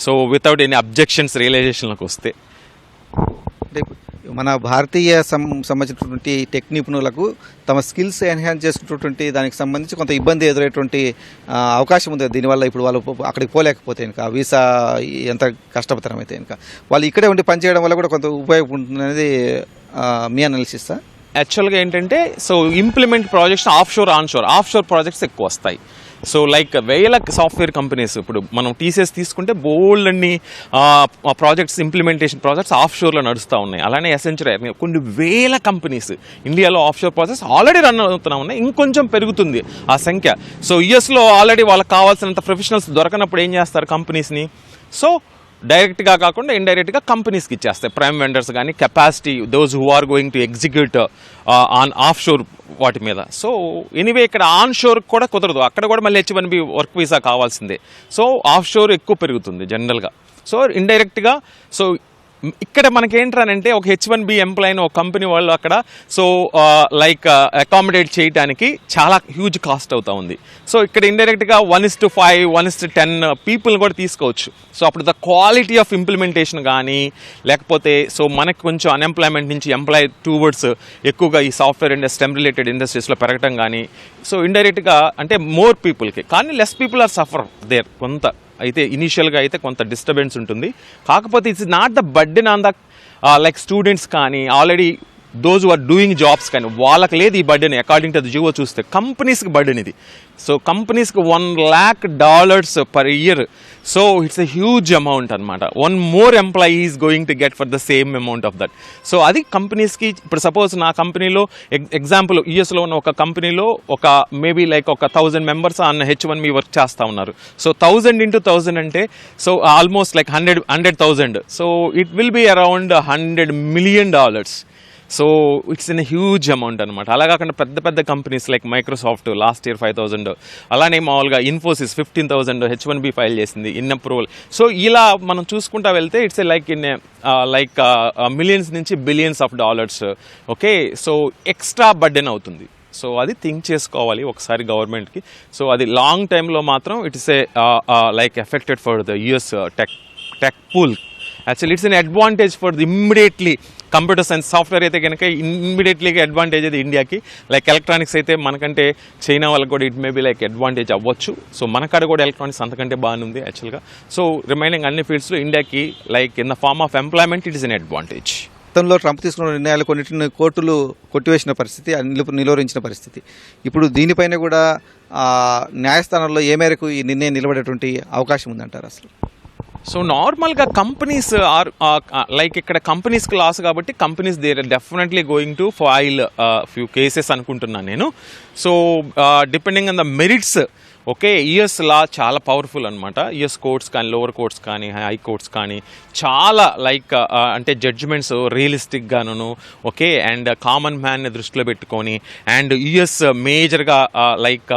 సో వితౌట్ ఎనీ అబ్జెక్షన్స్ రియలైజేషన్లోకి వస్తే. అంటే మన భారతీయ సంబంధించినటువంటి టెక్ నిపుణులకు తమ స్కిల్స్ ఎన్హాన్స్ చేసుకున్నటువంటి దానికి సంబంధించి కొంత ఇబ్బంది ఎదురయ్యేటువంటి అవకాశం ఉంది. దీనివల్ల ఇప్పుడు వాళ్ళు అక్కడికి పోలేకపోతే కనుక వీసా ఎంత కష్టతరం అయితే కనుక వాళ్ళు ఇక్కడే ఉండి పనిచేయడం వల్ల కూడా కొంత ఉపయోగం ఉంటుంది అనేది మీ అనాలిసిస్. యాక్చువల్గా ఏంటంటే so implement projects of sure projects ఎక్కువ వస్తాయి. సో లైక్ వేల సాఫ్ట్వేర్ కంపెనీస్ ఇప్పుడు మనం టీసీఎస్ తీసుకుంటే బోల్డ్ అన్ని ప్రాజెక్ట్స్ ఇంప్లిమెంటేషన్ ప్రాజెక్ట్స్ ఆఫ్ షోర్లో నడుస్తూ ఉన్నాయి. అలానే ఎసెంచర్ కొన్ని వేల కంపెనీస్ ఇండియాలో of sure projects already run అవుతున్నా ఉన్నాయి, ఇంకొంచెం పెరుగుతుంది ఆ సంఖ్య. సో యుఎస్లో ఆల్రెడీ వాళ్ళకి కావాల్సినంత ప్రొఫెషనల్స్ దొరకనప్పుడు ఏం చేస్తారు కంపెనీస్ని, సో డైరెక్ట్గా కాకుండా ఇండైరెక్ట్గా కంపెనీస్కి ఇచ్చేస్తాయి. ప్రైమ్ వెండర్స్ కానీ capacity those who are going to execute on offshore వాటి మీద. సో ఎనీవే ఇక్కడ ఆన్ షోర్ కూడా కుదరదు, అక్కడ కూడా మళ్ళీ H1B వర్క్ వీసా కావాల్సిందే. సో ఆఫ్ షోర్ ఎక్కువ పెరుగుతుంది జనరల్గా. సో ఇండైరెక్ట్గా సో ఇక్కడ మనకేంటనంటే ఒక H1B ఎంప్లాయీని ఒక కంపెనీ వాళ్ళు అక్కడ సో లైక్ అకామిడేట్ చేయడానికి చాలా హ్యూజ్ కాస్ట్ అవుతా ఉంది. సో ఇక్కడ ఇండైరెక్ట్గా 1:5, 1:10 పీపుల్ కూడా తీసుకోవచ్చు. సో అప్పుడు ద క్వాలిటీ ఆఫ్ ఇంప్లిమెంటేషన్ కానీ లేకపోతే సో మనకి కొంచెం అన్ఎంప్లాయ్మెంట్ నుంచి ఎంప్లాయ్ టువర్డ్స్ ఎక్కువగా ఈ సాఫ్ట్వేర్ అండ్ STEM రిలేటెడ్ ఇండస్ట్రీస్లో పెరగటం కానీ సో ఇండైరెక్ట్గా అంటే మోర్ పీపుల్కి, కానీ less people are suffer there. కొంత అయితే ఇనీషియల్గా అయితే కొంత డిస్టర్బెన్స్ ఉంటుంది. కాకపోతే it's not the burden on the like students కానీ already those are doing jobs కానీ వాళ్ళకి లేదు ఈ బర్డెన్. అకార్డింగ్ టు ది జియో చూస్తే కంపెనీస్కి బర్డెన్ ఇది. సో కంపెనీస్కి $1 lakh per year. So it's a huge amount అనమాట. 1 more employee is going to get for the same amount of that. So అది కంపెనీస్కి ఇప్పుడు సపోజ్ నా కంపెనీలో ఎగ్జాంపుల్ యుఎస్లో ఉన్న ఒక కంపెనీలో ఒక మేబీ లైక్ ఒక 1,000 members ఆన్ H1B వర్క్ చేస్తూ ఉన్నారు. సో 1,000 into 1,000 అంటే so almost like 100,000. So it will be around $100 million. So it's in huge amount అనమాట. అలా కాకుండా పెద్ద పెద్ద companies like Microsoft last year 5,000, అలానే మామూలుగా ఇన్ఫోసిస్ 15,000 H1B ఫైల్ చేసింది ఇన్ అప్రూవల్. సో ఇలా మనం చూసుకుంటా వెళ్తే it's like in like millions నుంచి billions of dollars. Okay, so extra burden అవుతుంది. సో అది థింక్ చేసుకోవాలి ఒకసారి గవర్నమెంట్కి. సో అది లాంగ్ టైంలో మాత్రం it is a like affected for the US tech pool. Actually it's an advantage for the immediately computer science software అయితే కనుక ఇమ్మీడియట్లీగా advantage అది ఇండియాకి. లైక్ ఎలక్ట్రానిక్స్ అయితే మనకంటే చైనా వాళ్ళకి కూడా it may be like advantage అవ్వచ్చు. సో మన కాడ కూడా ఎలక్ట్రానిక్స్ అంతకంటే బాగానే ఉంది యాక్చువల్గా. సో రిమైనింగ్ అన్ని ఫీల్డ్స్లో ఇండియాకి like in the form of employment it is an advantage. గతంలో ట్రంప్ తీసుకున్న నిర్ణయాలు కొన్నింటిని కోర్టులు కొట్టివేసిన పరిస్థితి, నిలువరించిన పరిస్థితి. ఇప్పుడు దీనిపైన కూడా న్యాయస్థానంలో ఏ మేరకు ఈ నిర్ణయం నిలబడేటువంటి అవకాశం ఉందంటారు అసలు? సో నార్మల్గా కంపెనీస్ ఆర్ లైక్ ఇక్కడ కంపెనీస్కి లాస్ కాబట్టి companies they are definitely going to file few cases అనుకుంటున్నాను నేను. So depending on the merits, okay, US law చాలా పవర్ఫుల్ అనమాట. యుఎస్ కోర్ట్స్ కానీ, లోవర్ కోర్ట్స్ కానీ, హై కోర్ట్స్ కానీ చాలా లైక్ అంటే జడ్జిమెంట్స్ రియలిస్టిక్గాను, ఓకే, అండ్ కామన్ మ్యాన్ని దృష్టిలో పెట్టుకొని, అండ్ యుఎస్ మేజర్గా లైక్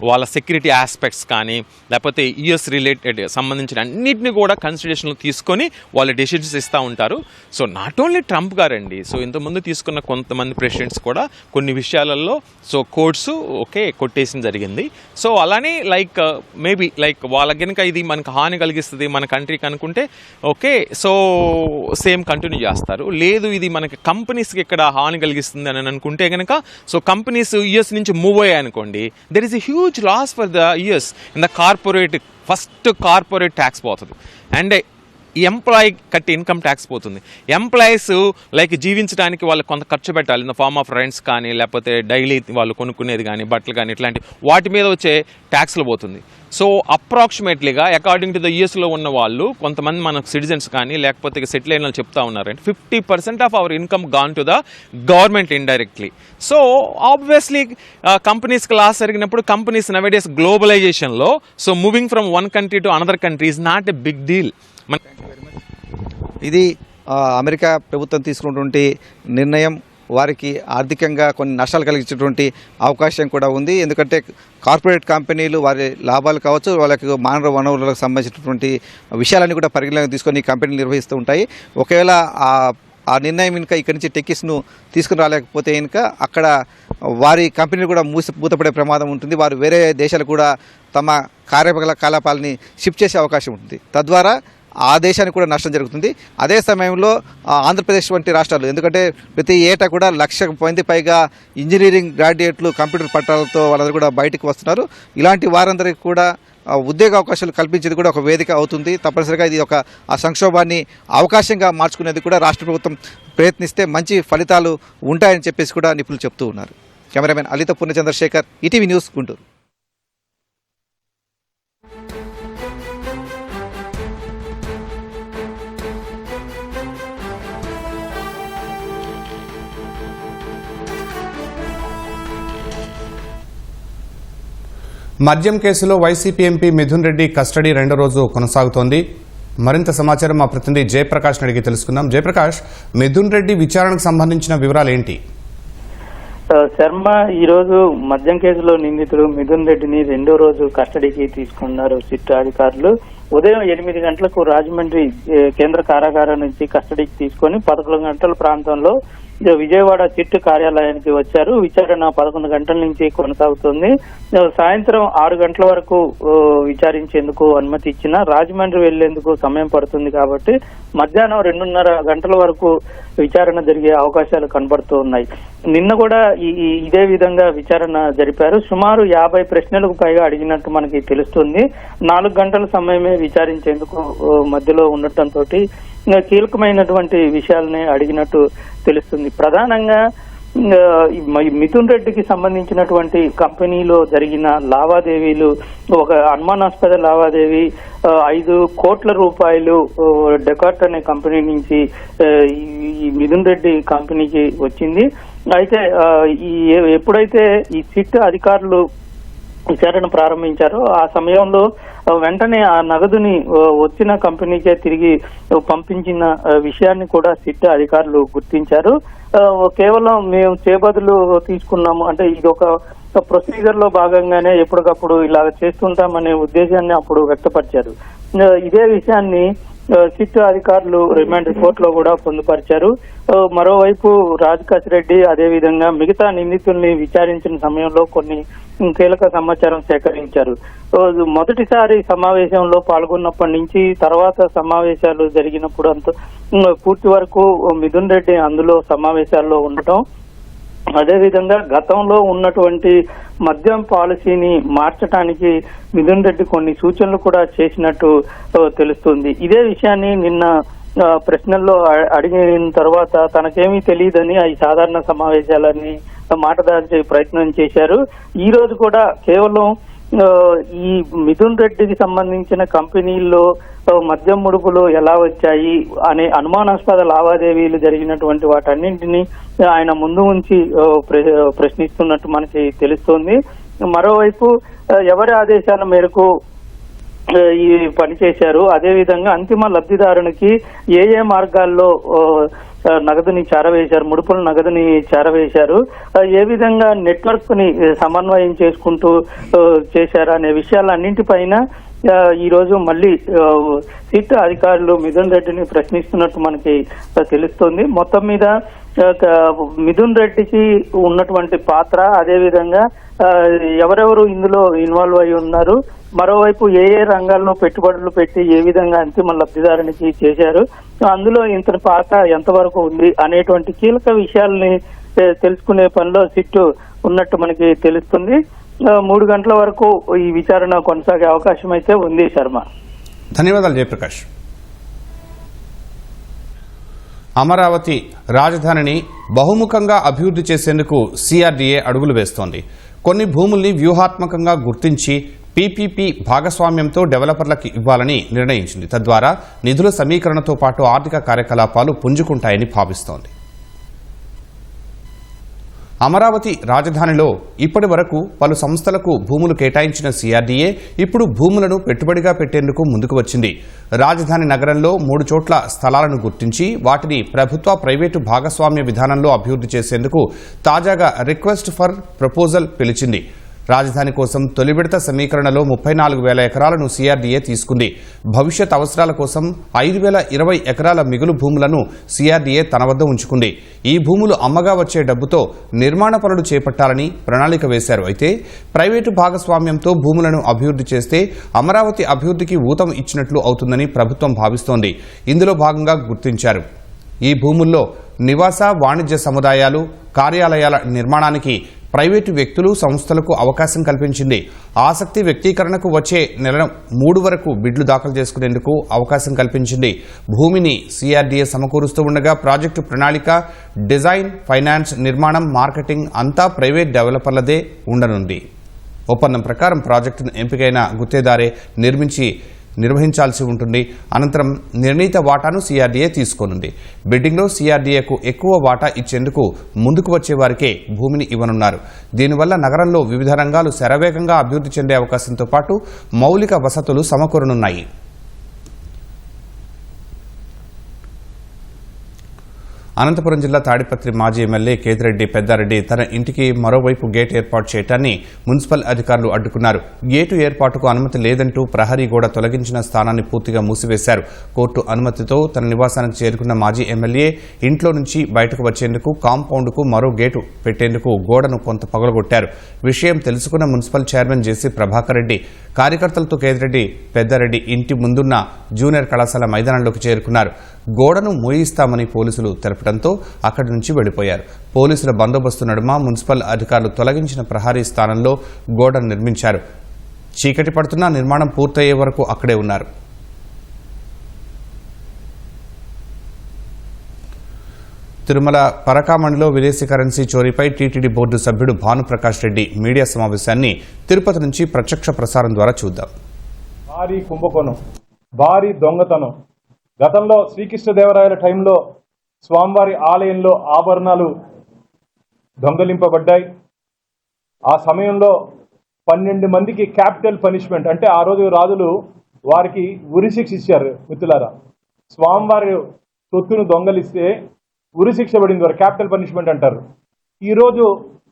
వాళ్ళ సెక్యూరిటీ ఆస్పెక్ట్స్ కానీ లేకపోతే యుఎస్ రిలేటెడ్ సంబంధించిన అన్నింటినీ కూడా కన్సిడరేషన్లో తీసుకొని వాళ్ళు డెసిషన్స్ ఇస్తూ ఉంటారు. సో నాట్ ఓన్లీ ట్రంప్ గారండి, సో ఇంతకుముందు తీసుకున్న కొంతమంది ప్రెసిడెంట్స్ కూడా కొన్ని విషయాలలో సో కోర్ట్స్ ఓకే కొట్టేసిన జరిగింది. సో అలానే లైక్ మేబీ లైక్ వాళ్ళ కనుక ఇది మనకు హాని కలిగిస్తుంది మన కంట్రీకి అనుకుంటే ఓకే, సో సేమ్ కంటిన్యూ చేస్తారు. లేదు ఇది మనకి కంపెనీస్కి ఇక్కడ హాని కలిగిస్తుంది అని అనుకుంటే కనుక సో కంపెనీస్ యుఎస్ నుంచి మూవ్ అయ్యాయి అనుకోండి, there is a huge loss for the US in the corporate. First corporate tax పోతుంది అండ్ ఎంప్లాయీ కట్టి ఇన్కమ్ ట్యాక్స్ పోతుంది. ఎంప్లాయీస్ లైక్ జీవించడానికి వాళ్ళు కొంత ఖర్చు పెట్టాలి in the form of rents కానీ లేకపోతే డైలీ వాళ్ళు కొనుక్కునేది కానీ బట్టలు కానీ ఇట్లాంటి వాటి మీద వచ్చే ట్యాక్స్లు పోతుంది. సో అప్రాక్సిమేట్లీగా అకార్డింగ్ టు ద యూఎస్లో ఉన్న వాళ్ళు కొంతమంది మన సిటిజన్స్ కానీ లేకపోతే సెటిల్ అయిన వాళ్ళు చెప్తా ఉన్నారంటే 50% of our income gone to the government indirectly. So obviously కంపెనీస్కి లాస్ జరిగినప్పుడు కంపెనీస్ నవేడేస్ గ్లోబలైజేషన్లో so moving from one country to another country is not a big deal. ఇది అమెరికా ప్రభుత్వం తీసుకున్నటువంటి నిర్ణయం వారికి ఆర్థికంగా కొన్ని నష్టాలు కలిగించేటువంటి అవకాశం కూడా ఉంది. ఎందుకంటే కార్పొరేట్ కంపెనీలు వారి లాభాలు కావచ్చు, వాళ్ళకి మానవ వనరులకు సంబంధించినటువంటి విషయాలన్నీ కూడా పరిగణలోకి తీసుకొని ఈ కంపెనీలు నిర్వహిస్తూ ఉంటాయి. ఒకవేళ ఆ నిర్ణయం ఇంకా ఇక్కడి నుంచి టెక్కిస్ను తీసుకుని రాలేకపోతే కనుక అక్కడ వారి కంపెనీలు కూడా మూతపడే ప్రమాదం ఉంటుంది. వారు వేరే దేశాలు కూడా తమ కార్యకలాపాలని షిఫ్ట్ చేసే అవకాశం ఉంటుంది. తద్వారా ఆ దేశానికి కూడా నష్టం జరుగుతుంది. అదే సమయంలో ఆంధ్రప్రదేశ్ వంటి రాష్ట్రాలు, ఎందుకంటే ప్రతి ఏటా కూడా 1,00,000 మంది పైగా ఇంజనీరింగ్ గ్రాడ్యుయేట్లు కంప్యూటర్ పట్టాలతో వాళ్ళందరూ కూడా బయటకు వస్తున్నారు. ఇలాంటి వారందరికీ కూడా ఉద్యోగ అవకాశాలు కల్పించేది కూడా ఒక వేదిక అవుతుంది. తప్పనిసరిగా ఇది ఒక ఆ సంక్షోభాన్ని అవకాశంగా మార్చుకునేది కూడా రాష్ట్ర ప్రభుత్వం ప్రయత్నిస్తే మంచి ఫలితాలు ఉంటాయని చెప్పేసి కూడా నిపుణులు చెప్తూ ఉన్నారు. కెమెరామెన్ అలితో పూర్ణచంద్రశేఖర్, ఈటీవీ న్యూస్, గుంటూరు. మద్యం కేసులో వైసీపీ ఎంపీ మిథున్ రెడ్డి కస్టడీ రెండో రోజు కొనసాగుతోంది. మరింత సమాచారం మా ప్రతినిధి జయప్రకాష్ అడిగి తెలుసుకుందాం. జయప్రకాష్, మిథున్ రెడ్డి విచారణకు సంబంధించిన వివరాలు ఏంటి? శర్మ, ఈ రోజు మద్యం కేసులో నిందితుడు మిథున్ రెడ్డిని రెండో రోజు కస్టడీకి తీసుకున్నారు సిట్ అధికారులు. ఉదయం 8 గంటలకు రాజమండ్రి కేంద్ర కారాగారం నుంచి కస్టడీకి తీసుకొని 11 గంటల ప్రాంతంలో విజయవాడ సిట్ కార్యాలయానికి వచ్చారు. విచారణ 11 గంటల నుంచి కొనసాగుతుంది. సాయంత్రం 6 గంటల వరకు విచారించేందుకు అనుమతి ఇచ్చినా రాజమండ్రి వెళ్లేందుకు సమయం పడుతుంది కాబట్టి మధ్యాహ్నం 2:30 గంటల వరకు విచారణ జరిగే అవకాశాలు కనబడుతూ ఉన్నాయి. నిన్న కూడా ఇదే విధంగా విచారణ జరిపారు. సుమారు 50 ప్రశ్నలకు పైగా అడిగినట్టు మనకి తెలుస్తుంది. 4 గంటల సమయమే విచారించేందుకు మధ్యలో ఉండటంతో కీలకమైనటువంటి విషయాలని అడిగినట్టు తెలుస్తుంది. ప్రధానంగా మిథున్ రెడ్డికి సంబంధించినటువంటి కంపెనీలో జరిగిన లావాదేవీలు, ఒక అనుమానాస్పద లావాదేవీ 5 కోట్ల రూపాయలు డెకార్ట్ అనే కంపెనీ నుంచి ఈ మిథున్ రెడ్డి కంపెనీకి వచ్చింది. అయితే ఎప్పుడైతే ఈ సిట్ అధికారులు విచారణ ప్రారంభించారో ఆ సమయంలో వెంటనే ఆ నగదుని వచ్చిన కంపెనీకే తిరిగి పంపించిన విషయాన్ని కూడా సిట్ అధికారులు గుర్తించారు. కేవలం మేము చేబదులు తీసుకున్నాము అంటే ఇది ఒక ప్రొసీజర్ లో భాగంగానే ఎప్పటికప్పుడు ఇలా చేస్తుంటామనే ఉద్దేశాన్ని అప్పుడు వ్యక్తపరిచారు. ఇదే విషయాన్ని సిట్ అధికారులు రిమాండ్ రిపోర్ట్ లో కూడా పొందుపరిచారు. మరోవైపు రాజకాశ్ రెడ్డి అదేవిధంగా మిగతా నిందితుల్ని విచారించిన సమయంలో కొన్ని కీలక సమాచారం సేకరించారు. మొదటిసారి సమావేశంలో పాల్గొన్నప్పటి నుంచి తర్వాత సమావేశాలు జరిగినప్పుడు అంత పూర్తి వరకు మిథున్ రెడ్డి అందులో సమావేశాల్లో ఉండటం, అదేవిధంగా గతంలో ఉన్నటువంటి మద్యం పాలసీని మార్చడానికి మిథున్ రెడ్డి కొన్ని సూచనలు కూడా చేసినట్టు తెలుస్తుంది. ఇదే విషయాన్ని నిన్న ప్రశ్నల్లో అడిగిన తర్వాత తనకేమీ తెలియదని ఈ సాధారణ సమావేశాలని మాటదాల్చే ప్రయత్నం చేశారు. ఈ రోజు కూడా కేవలం ఈ మిథున్ రెడ్డికి సంబంధించిన కంపెనీల్లో మద్యం ముడుపులు ఎలా వచ్చాయి అనే అనుమానాస్పద లావాదేవీలు జరిగినటువంటి వాటన్నింటినీ ఆయన ముందు ఉంచి ప్రశ్నిస్తున్నట్టు మనకి తెలుస్తోంది. మరోవైపు ఎవరి ఆదేశాల మేరకు ఈ పని చేశారు, అదేవిధంగా అంతిమ లబ్ధిదారునికి ఏ ఏ మార్గాల్లో నగదుని చేరవేశారు, ముడుపుల నగదుని చేరవేశారు, ఏ విధంగా నెట్వర్క్ ని సమన్వయం చేసుకుంటూ చేశారు అనే విషయాలన్నింటిపైన ఈ రోజు మళ్ళీ సిట్ అధికారులు మిథున్ రెడ్డిని ప్రశ్నిస్తున్నట్టు మనకి తెలుస్తోంది. మొత్తం మీద మిథున్ రెడ్డికి ఉన్నటువంటి పాత్ర, అదేవిధంగా ఎవరెవరు ఇందులో ఇన్వాల్వ్ అయి ఉన్నారు, మరోవైపు ఏ ఏ రంగాల్లో పెట్టుబడులు పెట్టి ఏ విధంగా అంతిమ లబ్ధిదారునికి చేశారు, అందులో ఇంత పాత్ర ఎంతవరకు ఉంది అనేటువంటి కీలక విషయాల్ని తెలుసుకునే పనిలో సిట్ ఉన్నట్టు మనకి తెలుస్తుంది. 3 గంటల వరకు ఈ విచారణ కొనసాగే అవకాశం అయితే ఉంది. శర్మ, ధన్యవాదాలు జయప్రకాష్. అమరావతి రాజధానిని బహుముఖంగా అభివృద్ధి చేసేందుకు సిఆర్డీఏ అడుగులు వేస్తోంది. కొన్ని భూముల్ని వ్యూహాత్మకంగా గుర్తించి పీపీపీ భాగస్వామ్యంతో డెవలపర్లకు ఇవ్వాలని నిర్ణయించింది. తద్వారా నిధుల సమీకరణతో పాటు ఆర్థిక కార్యకలాపాలు పుంజుకుంటాయని భావిస్తోంది. అమరావతి రాజధానిలో ఇప్పటి వరకు పలు సంస్థలకు భూములు కేటాయించిన సిఆర్డీఏ ఇప్పుడు భూములను పెట్టుబడిగా పెట్టేందుకు ముందుకు వచ్చింది. రాజధాని నగరంలో 3 చోట్ల స్థలాలను గుర్తించి వాటిని ప్రభుత్వ ప్రైవేటు భాగస్వామ్య విధానంలో అభివృద్ధి చేసేందుకు తాజాగా రిక్వెస్ట్ ఫర్ ప్రపోజల్ పిలిచింది. రాజధాని కోసం తొలి విడత సమీకరణలో 34,000 ఎకరాలను సిఆర్డీఏ తీసుకుంది. భవిష్యత్ అవసరాల కోసం 5,020 ఎకరాల మిగులు భూములను సిఆర్డీఏ తన వద్ద ఉంచుకుంది. ఈ భూములు అమ్మగా వచ్చే డబ్బుతో నిర్మాణ పనులు చేపట్టాలని ప్రణాళిక వేశారు. అయితే ప్రైవేటు భాగస్వామ్యంతో భూములను అభివృద్ధి చేస్తే అమరావతి అభివృద్ధికి ఊతం ఇచ్చినట్లు అవుతుందని ప్రభుత్వం భావిస్తోంది. ఇందులో భాగంగా గుర్తించారు. ఈ భూముల్లో నివాస వాణిజ్య సముదాయాలు, కార్యాలయాల నిర్మాణానికి ప్రైవేటు వ్యక్తులు, సంస్థలకు అవకాశం కల్పించింది. ఆసక్తి వ్యక్తీకరణకు వచ్చే నెల 3 వరకు బిడ్లు దాఖలు చేసుకునేందుకు అవకాశం కల్పించింది. భూమిని సిఆర్డీఏ సమకూరుస్తూ ఉండగా ప్రాజెక్టు ప్రణాళిక, డిజైన్, ఫైనాన్స్, నిర్మాణం, మార్కెటింగ్ అంతా ప్రైవేట్ డెవలపర్లదే ఉండనుంది. ఒప్పందం ప్రకారం ప్రాజెక్టును ఎంపికైన గుత్తేదారే నిర్వహించాల్సి ఉంటుంది. అనంతరం నిర్ణీత వాటాను సిఆర్డీఏ తీసుకోనుంది. బిడ్డింగ్లో సిఆర్డీఏకు ఎక్కువ వాటా ఇచ్చేందుకు ముందుకు వచ్చే వారికే భూమిని ఇవ్వనున్నారు. దీనివల్ల నగరంలో వివిధ రంగాలు శరవేగంగా అభివృద్ధి చెందే అవకాశంతో పాటు మౌలిక వసతులు సమకూరనున్నాయి. అనంతపురం జిల్లా తాడిపత్రి మాజీ ఎమ్మెల్యే కేతిరెడ్డి పెద్దారెడ్డి తన ఇంటికి మరోవైపు గేట్ ఏర్పాటు చేయడాన్ని మున్సిపల్ అధికారులు అడ్డుకున్నారు. గేటు ఏర్పాటుకు అనుమతి లేదంటూ ప్రహరీ గోడ తొలగించిన స్థానాన్ని పూర్తిగా మూసివేశారు. కోర్టు అనుమతితో తన నివాసానికి చేరుకున్న మాజీ ఎమ్మెల్యే ఇంట్లో నుంచి బయటకు వచ్చేందుకు కాంపౌండ్కు మరో గేటు పెట్టేందుకు గోడను కొంత పగలగొట్టారు. విషయం తెలుసుకున్న మున్సిపల్ చైర్మన్ జేసీ ప్రభాకర్ రెడ్డి కార్యకర్తలతో కేతిరెడ్డి పెద్దారెడ్డి ఇంటి ముందున్న జూనియర్ కళాశాల మైదానంలోకి చేరుకున్నారు. గోడను మూయిస్తామని పోలీసులు తెలపడంతో అక్కడి నుంచి వెళ్లిపోయారు. పోలీసుల బందోబస్తు నడుమ మున్సిపల్ అధికారులు తొలగించిన ప్రహరీ స్థానంలో గోడను నిర్మించారు. చీకటి పడుతున్నా నిర్మాణం పూర్తయ్యే వరకు అక్కడే ఉన్నారు. తిరుమల పరకామణిలో విదేశీ కరెన్సీ చోరీపై టీటీడీ బోర్డు సభ్యుడు భానుప్రకాష్ రెడ్డి మీడియా సమావేశాన్ని తిరుపతి నుంచి ప్రత్యక్ష ప్రసారం ద్వారా చూద్దాం. భారీ కుంభకోణం, భారీ దొంగతనం. గతంలో శ్రీకృష్ణదేవరాయల టైంలో స్వామివారి ఆలయంలో ఆభరణాలు దొంగలింపబడ్డాయి. ఆ సమయంలో 12 మందికి క్యాపిటల్ పనిష్మెంట్, అంటే ఆ రోజు రాజులు వారికి ఉరిశిక్ష ఇచ్చారు. మిత్రులారా, స్వామివారి సొత్తును దొంగలిస్తే ఉరిశిక్ష పడింది, వారు క్యాపిటల్ పనిష్మెంట్ అంటారు. ఈరోజు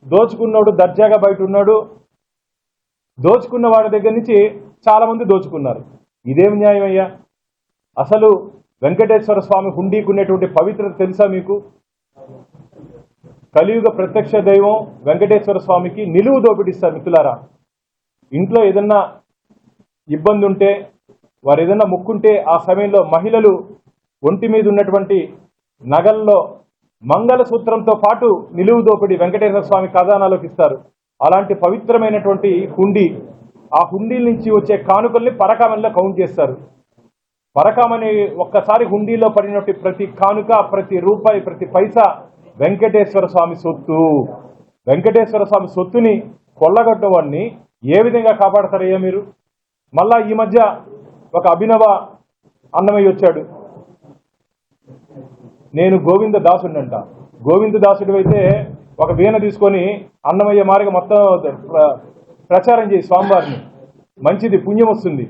దోచుకున్నాడు దర్జాగా బయట ఉన్నాడు. దోచుకున్న వాడి దగ్గర నుంచి చాలా మంది దోచుకున్నారు. ఇదేం న్యాయం అయ్యా? అసలు వెంకటేశ్వర స్వామి హుండీకి ఉన్నటువంటి పవిత్రత తెలుసా మీకు? కలియుగ ప్రత్యక్ష దైవం వెంకటేశ్వర స్వామికి నిలువు దోపిడిస్తారు. మిత్రులారా, ఇంట్లో ఏదన్నా ఇబ్బంది ఉంటే, వారు ఏదన్నా ముక్కుంటే ఆ సమయంలో మహిళలు ఒంటి మీద ఉన్నటువంటి నగల్లో మంగళసూత్రంతో పాటు నిలువు దోపిడి వెంకటేశ్వర స్వామి ఖజానాలోకి ఇస్తారు. అలాంటి పవిత్రమైనటువంటి హుండీ, ఆ హుండీల నుంచి వచ్చే కానుకల్ని పరకామణిలో కౌంట్ చేస్తారు. పరకామణి ఒక్కసారి హుండీలో పడినట్టు ప్రతి కానుక, ప్రతి రూపాయి, ప్రతి పైసా వెంకటేశ్వర స్వామి సొత్తు. వెంకటేశ్వర స్వామి సొత్తుని కొల్లగొట్టిన వాడిని ఏ విధంగా కాపాడతారయ్యా మీరు? మళ్ళా ఈ మధ్య ఒక అభినవ అన్నమయ్య వచ్చాడు, నేను గోవింద దాసుడినంట. గోవింద దాసుడు అయితే ఒక వీణ తీసుకొని అన్నమయ్య మారిగా మొత్తం ప్రచారం చేయి స్వామివారిని, మంచిది, పుణ్యం వస్తుంది.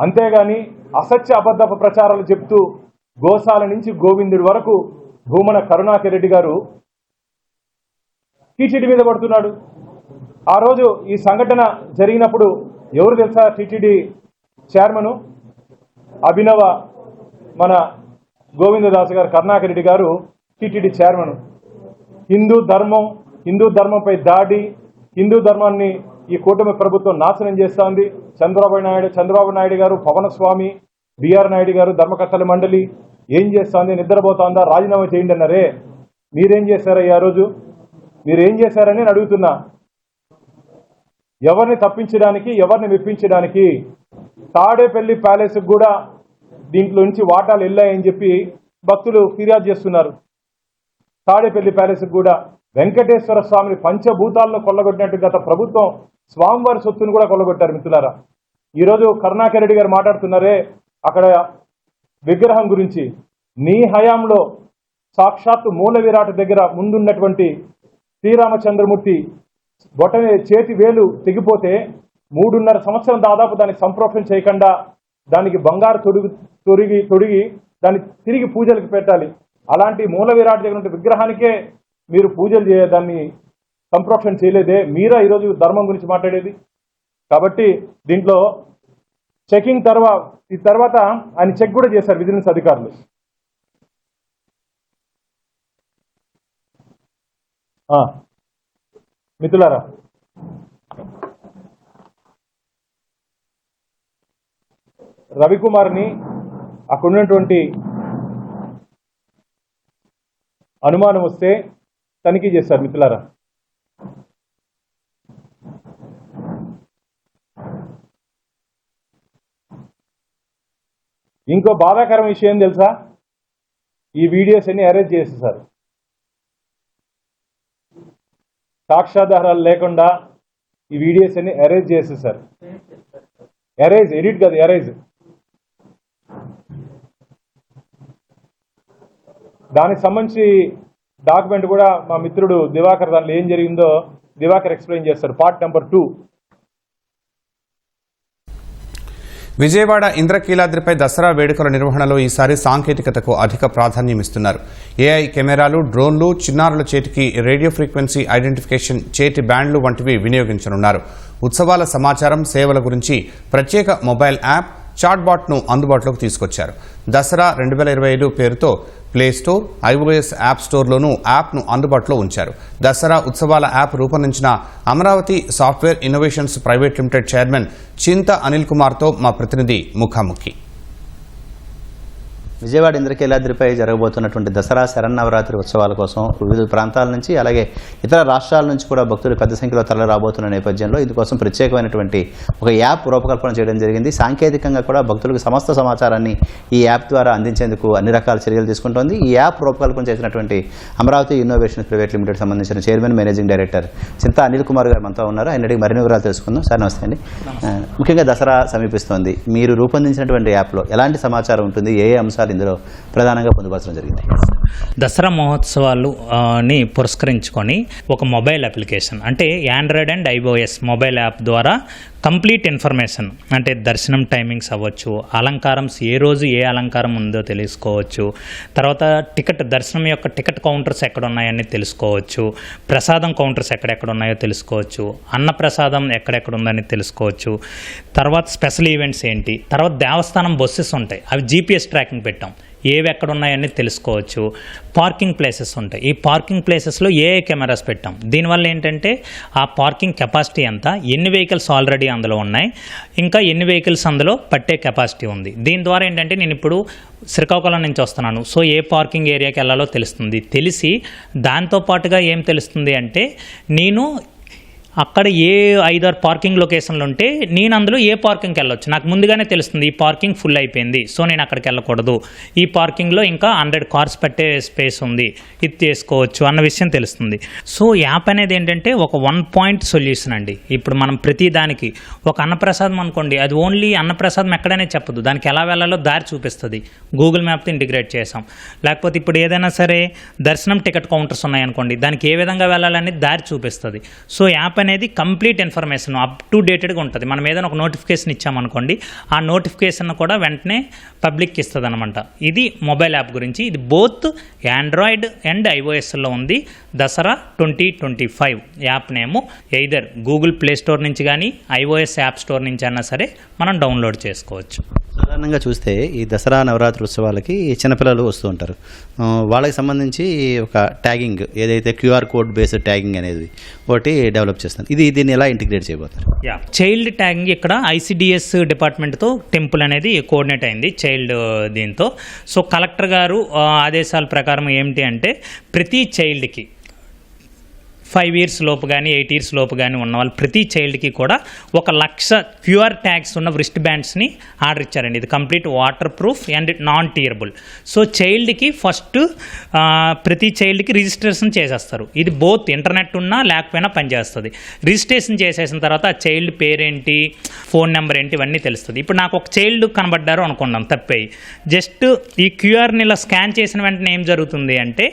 అంతేగాని అసత్య అబద్ధపు ప్రచారాలు చెప్తూ గోశాల నుంచి గోవిందుడి వరకు భూమన కరుణాకర్ రెడ్డి గారు టీటీడీ మీద పడుతున్నాడు. ఆ రోజు ఈ సంఘటన జరిగినప్పుడు ఎవరు తెలుసా? టీటీడీ చైర్మన్ అభినవ మన గోవిందదాస్ గారు, కరుణాకర్ రెడ్డి గారు టీటీడీ చైర్మన్. హిందూ ధర్మంపై దాడి, హిందూ ధర్మాన్ని ఈ కూటమి ప్రభుత్వం నాశనం చేస్తోంది. చంద్రబాబు నాయుడు గారు, పవన్ స్వామి, బిఆర్ నాయుడు గారు, ధర్మకర్తల మండలి ఏం చేస్తోంది? నిద్రపోతోందా? రాజీనామా చేయండి అన్నారే. మీరేం చేశారయ్యా? ఆ రోజు మీరేం చేశారని నేను అడుగుతున్నా. ఎవరిని తప్పించడానికి, ఎవరిని మెప్పించడానికి? తాడేపల్లి ప్యాలెస్కి కూడా దీంట్లో నుంచి వాటాలు వెళ్ళాయని చెప్పి భక్తులు ఫిర్యాదు చేస్తున్నారు. తాడేపల్లి ప్యాలెస్కి కూడా వెంకటేశ్వర స్వామిని పంచభూతాలను కొల్లగొట్టినట్టు గత ప్రభుత్వం స్వామివారి సొత్తును కూడా కొల్లగొట్టారు. మిత్రులారా, ఈరోజు కరుణాకర్ రెడ్డి గారు మాట్లాడుతున్నారే అక్కడ విగ్రహం గురించి. నీ హయాంలో సాక్షాత్తు మూల విరాట్ దగ్గర ముందున్నటువంటి శ్రీరామచంద్రమూర్తి బొటనే చేతి వేలు తెగిపోతే 3.5 సంవత్సరం దాదాపు దానికి సంప్రోక్షణ చేయకుండా దానికి బంగారు తొడిగి దాన్ని తిరిగి పూజలకు పెట్టాలి. అలాంటి మూల విరాట్ దగ్గర ఉన్న విగ్రహానికే మీరు పూజలు దాన్ని సంప్రోక్షణ చేయలేదే. మీరా ఈరోజు ధర్మం గురించి మాట్లాడేది? కాబట్టి దీంట్లో చెకింగ్ తర్వాత ఆయన చెక్ కూడా చేశారు విజిలెన్స్ అధికారులు. మిత్రులారా, రవికుమార్ని అక్కడ ఉన్నటువంటి అనుమానం వస్తే తనిఖీ చేశారు. మిత్రులారా, ఇంకో బాధాకరం విషయం తెలుసా? ఈ వీడియోస్ అన్ని అరేంజ్ చేసేసారు. సాక్ష్యాధారాలు లేకుండా ఈ వీడియోస్ అన్ని అరేంజ్ చేసేసారు. ఎడిట్ కాదు, అరేంజ్. దానికి సంబంధించి డాక్యుమెంట్ కూడా మా మిత్రుడు దివాకర్, దాంట్లో ఏం జరిగిందో దివాకర్ ఎక్స్ప్లెయిన్ చేస్తారు. Part number 2. విజయవాడ ఇంద్రకీలాద్రిపై దసరా వేడుకల నిర్వహణలో ఈసారి సాంకేతికతకు అధిక ప్రాధాన్యం ఇస్తున్నారు. ఏఐ కెమెరాలు, డ్రోన్లు, చిన్నారుల చేతికి రేడియో ఫ్రీక్వెన్సీ ఐడెంటిఫికేషన్ చేతి బ్యాండ్లు వంటివి వినియోగించనున్నారు. ఉత్సవాల సమాచారం, సేవల గురించి ప్రత్యేక మొబైల్ యాప్, చాట్బాట్ను అందుబాటులోకి తీసుకొచ్చారు. దసరా 2025 పేరుతో ప్లే స్టోర్, ఐఓఎస్ యాప్ స్టోర్లోనూ యాప్ను అందుబాటులో ఉంచారు. దసరా ఉత్సవాల యాప్ రూపొందించిన Amaravati software innovations private limited chairman చింత అనిల్ కుమార్తో మా ప్రతినిధి ముఖాముఖి. విజయవాడ ఇంద్రకీలాద్రిపై జరగబోతున్నటువంటి దసరా శరన్నవరాత్రి ఉత్సవాల కోసం వివిధ ప్రాంతాల నుంచి అలాగే ఇతర రాష్ట్రాల నుంచి కూడా భక్తులు పెద్ద సంఖ్యలో తరలి రాబోతున్న నేపథ్యంలో ఇందుకోసం ప్రత్యేకమైనటువంటి ఒక యాప్ రూపకల్పన చేయడం జరిగింది. సాంకేతికంగా కూడా భక్తులకు సమస్త సమాచారాన్ని ఈ యాప్ ద్వారా అందించేందుకు అన్ని రకాల చర్యలు తీసుకుంటోంది. ఈ యాప్ రూపకల్పన చేసినటువంటి అమరావతి ఇన్నోవేషన్ ప్రైవేట్ లిమిటెడ్ సంబంధించిన చైర్మన్, మేనేజింగ్ డైరెక్టర్ చింత అనిల్ కుమార్ గారు మనతో ఉన్నారు. ఆయన అడిగి మరిన్ని వివరాలు తెలుసుకుందాం. సార్ నమస్తే అండి. ముఖ్యంగా దసరా సమీపిస్తోంది. మీరు రూపొందించినటువంటి యాప్లో ఎలాంటి సమాచారం ఉంటుంది? ఏ అంశాలు ఇందులో ప్రధానంగా పొందుపరచడం జరిగింది? దసరా మహోత్సవాలుని పురస్కరించుకొని ఒక మొబైల్ అప్లికేషన్, అంటే Android and iOS mobile app ద్వారా కంప్లీట్ ఇన్ఫర్మేషన్, అంటే దర్శనం టైమింగ్స్ అవ్వచ్చు, అలంకారం ఏ రోజు ఏ అలంకారం ఉందో తెలుసుకోవచ్చు, తర్వాత దర్శనం యొక్క టికెట్ కౌంటర్స్ ఎక్కడ ఉన్నాయని తెలుసుకోవచ్చు, ప్రసాదం కౌంటర్స్ ఎక్కడెక్కడ ఉన్నాయో తెలుసుకోవచ్చు, అన్నప్రసాదం ఎక్కడెక్కడ ఉందని తెలుసుకోవచ్చు, తర్వాత స్పెషల్ ఈవెంట్స్ ఏంటి, తర్వాత దేవస్థానం బస్సెస్ ఉంటాయి, అవి జీపీఎస్ ట్రాకింగ్ పెట్టాం, ఏవి ఎక్కడ ఉన్నాయని తెలుసుకోవచ్చు. పార్కింగ్ ప్లేసెస్ ఉంటాయి, ఈ పార్కింగ్ ప్లేసెస్లో ఏఐ కెమెరాస్ పెట్టాం. దీనివల్ల ఏంటంటే ఆ పార్కింగ్ కెపాసిటీ ఎంత, ఎన్ని వెహికల్స్ ఆల్రెడీ అందులో ఉన్నాయి, ఇంకా ఎన్ని వెహికల్స్ అందులో పట్టే కెపాసిటీ ఉంది. దీని ద్వారా ఏంటంటే నేను ఇప్పుడు శ్రీకాకుళం నుంచి వస్తున్నాను, సో ఏ పార్కింగ్ ఏరియాకి వెళ్ళాలో తెలుస్తుంది. తెలిసి దాంతోపాటుగా ఏం తెలుస్తుంది అంటే నేను అక్కడ ఏ 5-6 పార్కింగ్ లొకేషన్లు ఉంటే నేను అందులో ఏ పార్కింగ్కి వెళ్ళొచ్చు, నాకు ముందుగానే తెలుస్తుంది ఈ పార్కింగ్ ఫుల్ అయిపోయింది, సో నేను అక్కడికి వెళ్ళకూడదు, ఈ పార్కింగ్లో ఇంకా 100 కార్స్ పెట్టే స్పేస్ ఉంది, ఇది చేసుకోవచ్చు అన్న విషయం తెలుస్తుంది. సో యాప్ అనేది ఏంటంటే ఒక 1 పాయింట్ సొల్యూషన్ అండి. ఇప్పుడు మనం ప్రతి దానికి ఒక అన్నప్రసాదం అనుకోండి, అది ఓన్లీ అన్నప్రసాదం ఎక్కడనే చెప్పదు, దానికి ఎలా వెళ్ళాలో దారి చూపిస్తుంది, గూగుల్ మ్యాప్తో ఇంటిగ్రేట్ చేసాం. లేకపోతే ఇప్పుడు ఏదైనా సరే దర్శనం టికెట్ కౌంటర్స్ ఉన్నాయనుకోండి, దానికి ఏ విధంగా వెళ్ళాలనేది దారి చూపిస్తుంది. సో యాప్ అనేది కంప్లీట్ ఇన్ఫర్మేషన్ అప్ టు డేటెడ్గా ఉంటుంది. మనం ఏదైనా ఒక నోటిఫికేషన్ ఇచ్చామనుకోండి, ఆ నోటిఫికేషన్ కూడా వెంటనే పబ్లిక్కి ఇస్తుంది అనమాట. ఇది మొబైల్ యాప్ గురించి. ఇది బోత్ ఆండ్రాయిడ్ అండ్ ఐఓఎస్లో ఉంది. దసరా 2025 యాప్ నేము ఎయిదర్ గూగుల్ ప్లే స్టోర్ నుంచి కానీ ఐఓఎస్ యాప్ స్టోర్ నుంచి అయినా సరే మనం డౌన్లోడ్ చేసుకోవచ్చు. సాధారణంగా చూస్తే ఈ దసరా నవరాత్రి ఉత్సవాలకి చిన్నపిల్లలు వస్తూ ఉంటారు. వాళ్ళకి సంబంధించి ఒక ట్యాగింగ్ ఏదైతే క్యూఆర్ కోడ్ బేస్డ్ ట్యాగింగ్ అనేది ఒకటి డెవలప్ చేస్తారు. దీన్ని ఎలా ఇంటిగ్రేట్ చేయబోతారు? చైల్డ్ ట్యాగింగ్ ఇక్కడ ఐసిడిఎస్ డిపార్ట్మెంట్తో టెంపుల్ అనేది కోఆర్డినేట్ అయింది చైల్డ్ దీంతో. సో కలెక్టర్ గారు ఆదేశాల ప్రకారం ఏమిటి అంటే ప్రతి చైల్డ్కి 5 years లోపు కానీ 8 years లోపు కానీ ఉన్న వాళ్ళు ప్రతి చైల్డ్కి కూడా 1,00,000 క్యూఆర్ ట్యాగ్స్ ఉన్న రిస్ట్ బ్యాండ్స్ని ఆర్డర్ ఇచ్చారండి. ఇది complete water proof and non tearable. So చైల్డ్కి ఫస్ట్ ప్రతి చైల్డ్కి రిజిస్ట్రేషన్ చేసేస్తారు. ఇది బోత్ ఇంటర్నెట్ ఉన్నా లేకపోయినా పనిచేస్తుంది. రిజిస్ట్రేషన్ చేసేసిన తర్వాత ఆ చైల్డ్ పేరేంటి, ఫోన్ నెంబర్ ఏంటి, ఇవన్నీ తెలుస్తుంది. ఇప్పుడు నాకు ఒక చైల్డ్ కనబడ్డారు అనుకున్నాం తప్పేయి, జస్ట్ ఈ క్యూఆర్ని ఇలా స్కాన్ చేసిన వెంటనే ఏం జరుగుతుంది అంటే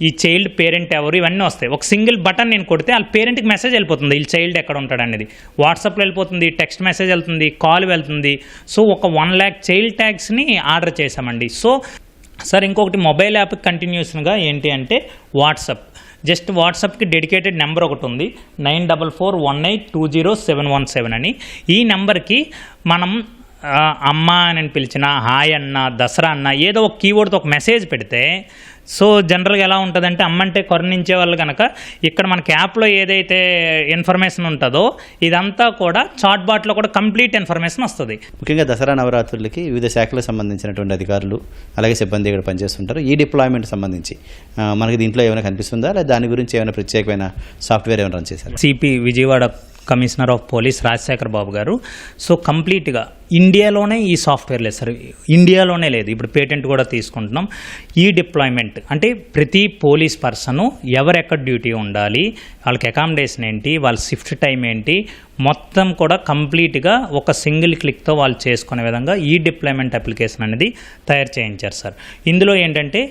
ఈ చైల్డ్ పేరెంట్ ఎవరు ఇవన్నీ వస్తాయి. ఒక సింగిల్ బటన్ నేను కొడితే వాళ్ళ పేరెంట్కి మెసేజ్ వెళ్ళిపోతుంది, వీళ్ళ చైల్డ్ ఎక్కడ ఉంటాడు అనేది. వాట్సాప్లో వెళ్ళిపోతుంది, టెక్స్ట్ మెసేజ్ వెళ్తుంది, కాల్ వెళ్తుంది. సో ఒక 1,00,000 చైల్డ్ ట్యాగ్స్ని ఆర్డర్ చేశామండి. సో సార్ ఇంకొకటి మొబైల్ యాప్ కంటిన్యూషన్గా ఏంటి అంటే జస్ట్ వాట్సాప్కి డెడికేటెడ్ నెంబర్ ఒకటి ఉంది, 9441820717 అని. ఈ నెంబర్కి మనం అమ్మ అని పిలిచిన, హాయ్ అన్న, దసరా అన్న ఏదో ఒక కీవర్డ్తో ఒక మెసేజ్ పెడితే, సో జనరల్గా ఎలా ఉంటుందంటే అమ్మ అంటే కరుణించే వాళ్ళు కనుక ఇక్కడ మనకి యాప్లో ఏదైతే ఇన్ఫర్మేషన్ ఉంటుందో ఇదంతా కూడా చాట్ బాట్లో కూడా కంప్లీట్ ఇన్ఫర్మేషన్ వస్తుంది. ముఖ్యంగా దసరా నవరాత్రులకి వివిధ శాఖలకు సంబంధించినటువంటి అధికారులు అలాగే సిబ్బంది ఇక్కడ పనిచేస్తుంటారు. ఈ డిప్లాయ్మెంట్ సంబంధించి మనకి దీంట్లో ఏమైనా కనిపిస్తుందా, లేదా దాని గురించి ఏమైనా ప్రత్యేకమైన సాఫ్ట్వేర్ ఏమైనా రన్ చేశారు? CP Vijayawada commissioner of police Rajasekhar Babu గారు సో కంప్లీట్గా ఇండియాలోనే ఈ సాఫ్ట్వేర్ లేదు సార్, ఇండియాలోనే లేదు. ఇప్పుడు పేటెంట్ కూడా తీసుకుంటున్నాం. ఈ డిప్లాయ్మెంట్ అంటే ప్రతి పోలీస్ పర్సను ఎవరెక్కడ డ్యూటీ ఉండాలి, వాళ్ళకి అకామిడేషన్ ఏంటి, వాళ్ళ షిఫ్ట్ టైం ఏంటి, మొత్తం కూడా కంప్లీట్గా ఒక సింగిల్ క్లిక్తో వాళ్ళు చేసుకునే విధంగా ఈ డిప్లాయ్మెంట్ అప్లికేషన్ అనేది తయారు చేయించారు సార్. ఇందులో ఏంటంటే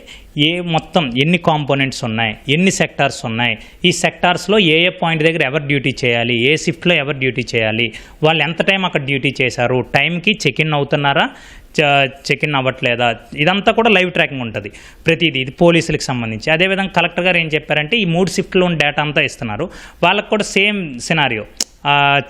మొత్తం ఎన్ని కాంపోనెంట్స్ ఉన్నాయి, ఎన్ని సెక్టార్స్ ఉన్నాయి, ఈ సెక్టార్స్లో ఏ పాయింట్ దగ్గర ఎవరు డ్యూటీ చేయాలి, ఏ షిఫ్ట్లో ఎవరు డ్యూటీ చేయాలి, వాళ్ళు ఎంత టైం అక్కడ డ్యూటీ చేశారు, టైంకి చెక్ ఇన్ అవుతున్నారా, చెక్ ఇన్ అవ్వట్లేదా, ఇదంతా కూడా లైవ్ ట్రాకింగ్ ఉంటుంది ప్రతిదీ. ఇది పోలీసులకు సంబంధించి. అదేవిధంగా కలెక్టర్ గారు ఏం చెప్పారంటే ఈ 3 షిఫ్ట్లో ఉన్న డేటా అంతా ఇస్తున్నారు, వాళ్ళకు కూడా సేమ్ సినారియో,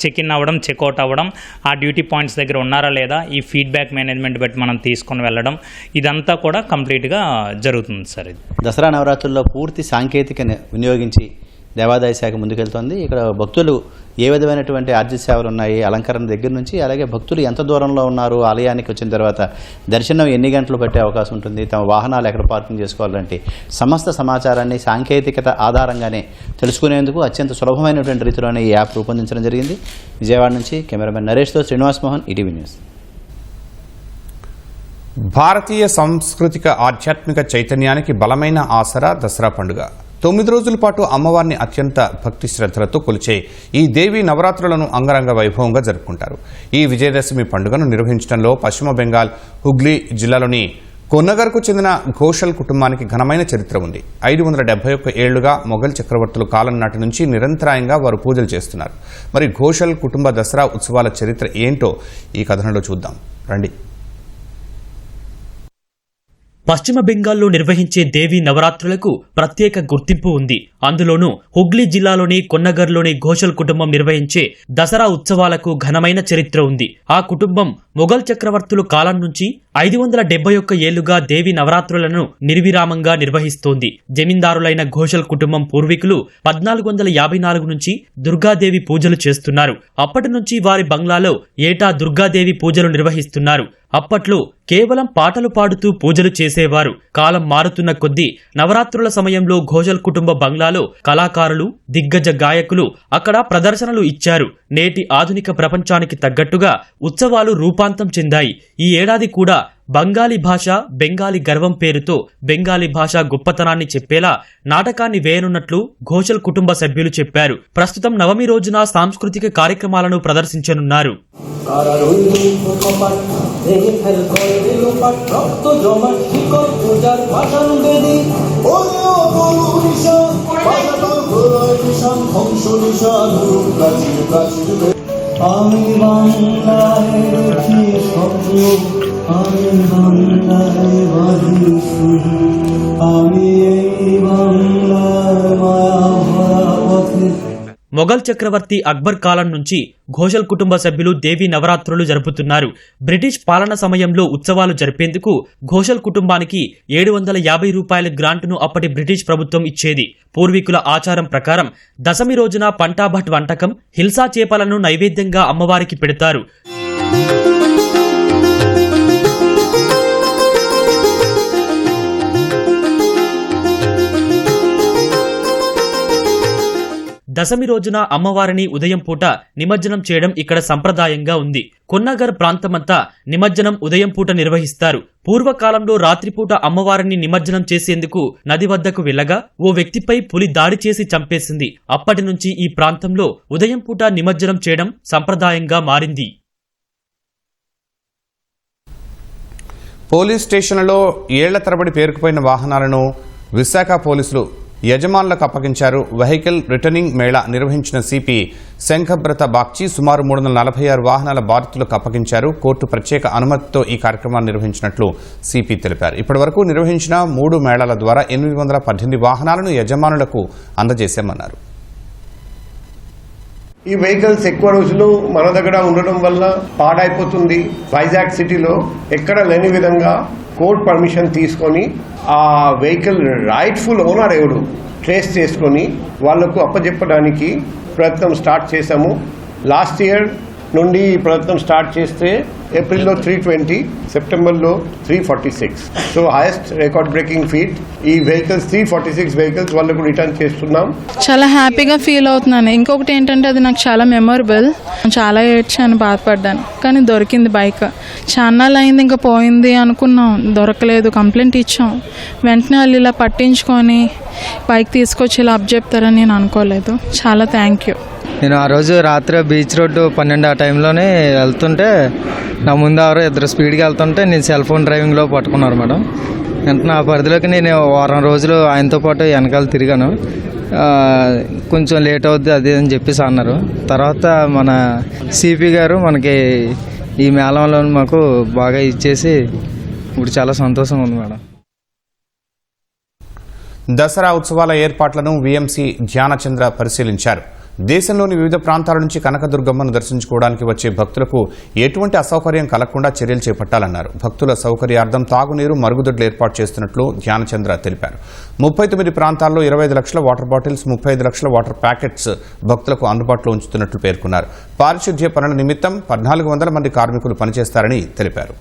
చెక్ ఇన్ అవ్వడం, చెక్అవుట్ అవ్వడం, ఆ డ్యూటీ పాయింట్స్ దగ్గర ఉన్నారా లేదా, ఈ ఫీడ్బ్యాక్ మేనేజ్మెంట్ బట్టి మనం తీసుకొని వెళ్ళడం, ఇదంతా కూడా కంప్లీట్గా జరుగుతుంది సార్. ఇది దసరా నవరాత్రుల్లో పూర్తి సాంకేతికను వినియోగించి దేవాదాయ శాఖ ముందుకెళ్తోంది. ఇక్కడ భక్తులు ఏ విధమైనటువంటి ఆర్జిత సేవలు ఉన్నాయి, అలంకరణ దగ్గర నుంచి, అలాగే భక్తులు ఎంత దూరంలో ఉన్నారు, ఆలయానికి వచ్చిన తర్వాత దర్శనం ఎన్ని గంటలు పట్టే అవకాశం ఉంటుంది, తమ వాహనాలు ఎక్కడ పార్కింగ్ చేసుకోవాలంటే సమస్త సమాచారాన్ని సాంకేతికత ఆధారంగానే తెలుసుకునేందుకు అత్యంత సులభమైనటువంటి రీతిలోనే ఈ యాప్ రూపొందించడం జరిగింది. విజయవాడ నుంచి కెమెరామెన్ నరేష్తో శ్రీనివాస్ మోహన్, ఈటీవీ న్యూస్. భారతీయ సాంస్కృతిక ఆధ్యాత్మిక చైతన్యానికి బలమైన ఆసరా దసరా పండుగ. 9 రోజుల పాటు అమ్మవారిని అత్యంత భక్తి శ్రద్ధలతో కొలిచే ఈ దేవి నవరాత్రులను అంగరంగ వైభవంగా జరుపుకుంటారు. ఈ విజయదశమి పండుగను నిర్వహించడంలో పశ్చిమ బెంగాల్ హుగ్లీ జిల్లాలోని కొన్నగర్కు చెందిన ఘోషల్ కుటుంబానికి ఘనమైన చరిత్ర ఉంది. 571 ఏళ్లుగా మొఘల్ చక్రవర్తులు కాలం నాటి నుంచి నిరంతరాయంగా వారు పూజలు చేస్తున్నారు. మరి ఘోషల్ కుటుంబ దసరా ఉత్సవాల చరిత్ర ఏంటో ఈ కథనంలో చూద్దాం రండి. పశ్చిమ బెంగాల్లో నిర్వహించే దేవీ నవరాత్రులకు ప్రత్యేక గుర్తింపు ఉంది. అందులోనూ హుగ్లీ జిల్లాలోని కొన్నగర్లోని ఘోషల్ కుటుంబం నిర్వహించే దసరా ఉత్సవాలకు ఘనమైన చరిత్ర ఉంది. ఆ కుటుంబం మొఘల్ చక్రవర్తుల కాలం నుంచి 571 ఏళ్లుగా దేవి నవరాత్రులను నిర్విరామంగా నిర్వహిస్తోంది. జమీందారులైన ఘోషల్ కుటుంబం పూర్వీకులు 1454 నుంచి దుర్గాదేవి పూజలు చేస్తున్నారు. అప్పటి నుంచి వారి బంగ్లాలో ఏటా దుర్గాదేవి పూజలు నిర్వహిస్తున్నారు. అప్పట్లో కేవలం పాటలు పాడుతూ పూజలు చేసేవారు. కాలం మారుతున్న కొద్దీ నవరాత్రుల సమయంలో ఘోషల్ కుటుంబ బంగ్లాలో కళాకారులు, దిగ్గజ గాయకులు అక్కడ ప్రదర్శనలు ఇచ్చారు. నేటి ఆధునిక ప్రపంచానికి తగ్గట్టుగా ఉత్సవాలు రూపాంతం చెందాయి. ఈ ఏడాది కూడా బంగాలీ భాష, బెంగాలీ గర్వం పేరుతో బెంగాలీ భాష గొప్పతనాన్ని చెప్పేలా నాటకాన్ని వేయనున్నట్లు ఘోషల్ కుటుంబ సభ్యులు చెప్పారు. ప్రస్తుతం నవమి రోజున సాంస్కృతిక కార్యక్రమాలను ప్రదర్శించనున్నారు. మొఘల్ చక్రవర్తి అక్బర్ కాలం నుంచి ఘోషల్ కుటుంబ సభ్యులు దేవీ నవరాత్రులు జరుపుతున్నారు. బ్రిటిష్ పాలన సమయంలో ఉత్సవాలు జరిపేందుకు ఘోషల్ కుటుంబానికి 750 రూపాయల గ్రాంటును అప్పటి బ్రిటిష్ ప్రభుత్వం ఇచ్చేది. పూర్వీకుల ఆచారం ప్రకారం దశమి రోజున పంటాభట్ వంటకం, హిల్సా చేపలను నైవేద్యంగా అమ్మవారికి పెడతారు. దశమి రోజున అమ్మవారిని ఉదయం పూట నిమజ్జనం చేయడం ఇక్కడ సంప్రదాయంగా ఉంది. కొన్నగర్ ప్రాంతమంతా నిమజ్జనం ఉదయం పూట నిర్వహిస్తారు. పూర్వకాలంలో రాత్రిపూట అమ్మవారిని నిమజ్జనం చేసేందుకు నది వద్దకు వెళ్లగా ఓ వ్యక్తిపై పులి దాడి చేసి చంపేసింది. అప్పటి నుంచి ఈ ప్రాంతంలో ఉదయం పూట నిమజ్జనం చేయడం సంప్రదాయంగా మారింది. పోలీస్ స్టేషన్లలో ఏళ్ల తరబడి పేరుకుపోయిన వాహనాలను విశాఖ పోలీసులు యజమానులకు అప్పగించారు. వెహికల్ రిటర్నింగ్ మేళా నిర్వహించిన సిపి శంఖబ్రత బాగ్చి సుమారు 346 వాహనాల బాధితులకు అప్పగించారు. కోర్టు ప్రత్యేక అనుమతితో ఈ కార్యక్రమాన్ని నిర్వహించినట్లు సిపి తెలిపారు. ఇప్పటివరకు నిర్వహించిన 3 మేళాల ద్వారా 818 వాహనాలను యజమానులకు అందజేశామన్నారు. ఈ వెహికల్స్ ఎక్కువ రోజులు మన దగ్గర ఉండడం వల్ల పాడైపోతుంది. వైజాగ్ సిటీలో ఎక్కడ లేని విధంగా కోర్ట్ పర్మిషన్ తీసుకొని ఆ వెహికల్ రైట్ఫుల్ ఓనర్ ఎవరు ట్రేస్ చేసుకొని వాళ్లకు అప్పచెప్పడానికి ప్రయత్నం స్టార్ట్ చేశాము. లాస్ట్ ఇయర్ నుండి ఈ ప్రయత్నం స్టార్ట్ చేస్తే ఏప్రిల్లో 320, సెప్టెంబర్లో 346. So highest record breaking feet. ఈ వెహికల్స్ 346 వెహికల్స్ వాళ్ళకు రిటర్న్ చేస్తున్నాం. చాలా హ్యాపీగా ఫీల్ అవుతున్నాను. ఇంకొకటి ఏంటంటే అది నాకు చాలా మెమొరబుల్. చాలా ఏడ్చాను, బాధపడ్డాను, కానీ దొరికింది బైక్. చాన్నాళ్ళు అయింది, ఇంకా పోయింది అనుకున్నాం, దొరకలేదు. కంప్లైంట్ ఇచ్చాం, వెంటనే వాళ్ళు ఇలా పట్టించుకొని బైక్ తీసుకొచ్చి ఇలా అప్ చెప్తారని నేను అనుకోలేదు. చాలా థ్యాంక్ యూ. నేను ఆ రోజు రాత్రి బీచ్ రోడ్డు 12 ఆ టైంలోనే వెళ్తుంటే నా ముందు ఎవరో ఇద్దరు స్పీడ్గా వెళ్తుంటే నేను సెల్ ఫోన్ డ్రైవింగ్లో పట్టుకున్నారు మేడం. వెంటనే ఆ పరిధిలోకి నేను వారం రోజులు ఆయనతో పాటు వెనకాల తిరిగాను. కొంచెం లేట్ అవుద్ది అది అని చెప్పేసి అన్నారు. తర్వాత మన సిపి గారు మనకి ఈ మేళంలో మాకు బాగా ఇచ్చేసి ఇప్పుడు చాలా సంతోషంగా ఉంది మేడం. దసరా ఉత్సవాల ఏర్పాట్లను వీఎంసీ ధ్యానచంద్ర పరిశీలించారు. దేశంలోని వివిధ ప్రాంతాల నుంచి కనకదుర్గమ్మను దర్శించుకోవడానికి వచ్చే భక్తులకు ఎటువంటి అసౌకర్యం కలగకుండా చర్యలు చేపట్టాలన్నారు. భక్తుల సౌకర్యార్థం తాగునీరు, మరుగుదొడ్లు ఏర్పాటు చేస్తున్నట్లు ధ్యానచంద్ర తెలిపారు. 39 ప్రాంతాల్లో 25 లక్షల వాటర్ బాటిల్స్, 35 లక్షల వాటర్ ప్యాకెట్స్ భక్తులకు అందుబాటులో ఉంచుతున్నట్లు పేర్కొన్నారు. పారిశుధ్య పనుల నిమిత్తం 1400 మంది కార్మికులు పనిచేస్తారని తెలిపారు.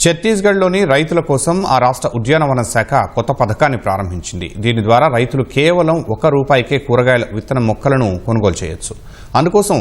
ఛత్తీస్గఢ్లోని రైతుల కోసం ఆ రాష్ట్ర ఉద్యానవన శాఖ కొత్త పథకాన్ని ప్రారంభించింది. దీని ద్వారా రైతులు కేవలం ₹1 కూరగాయల విత్తన మొక్కలను కొనుగోలు చేయొచ్చు. అందుకోసం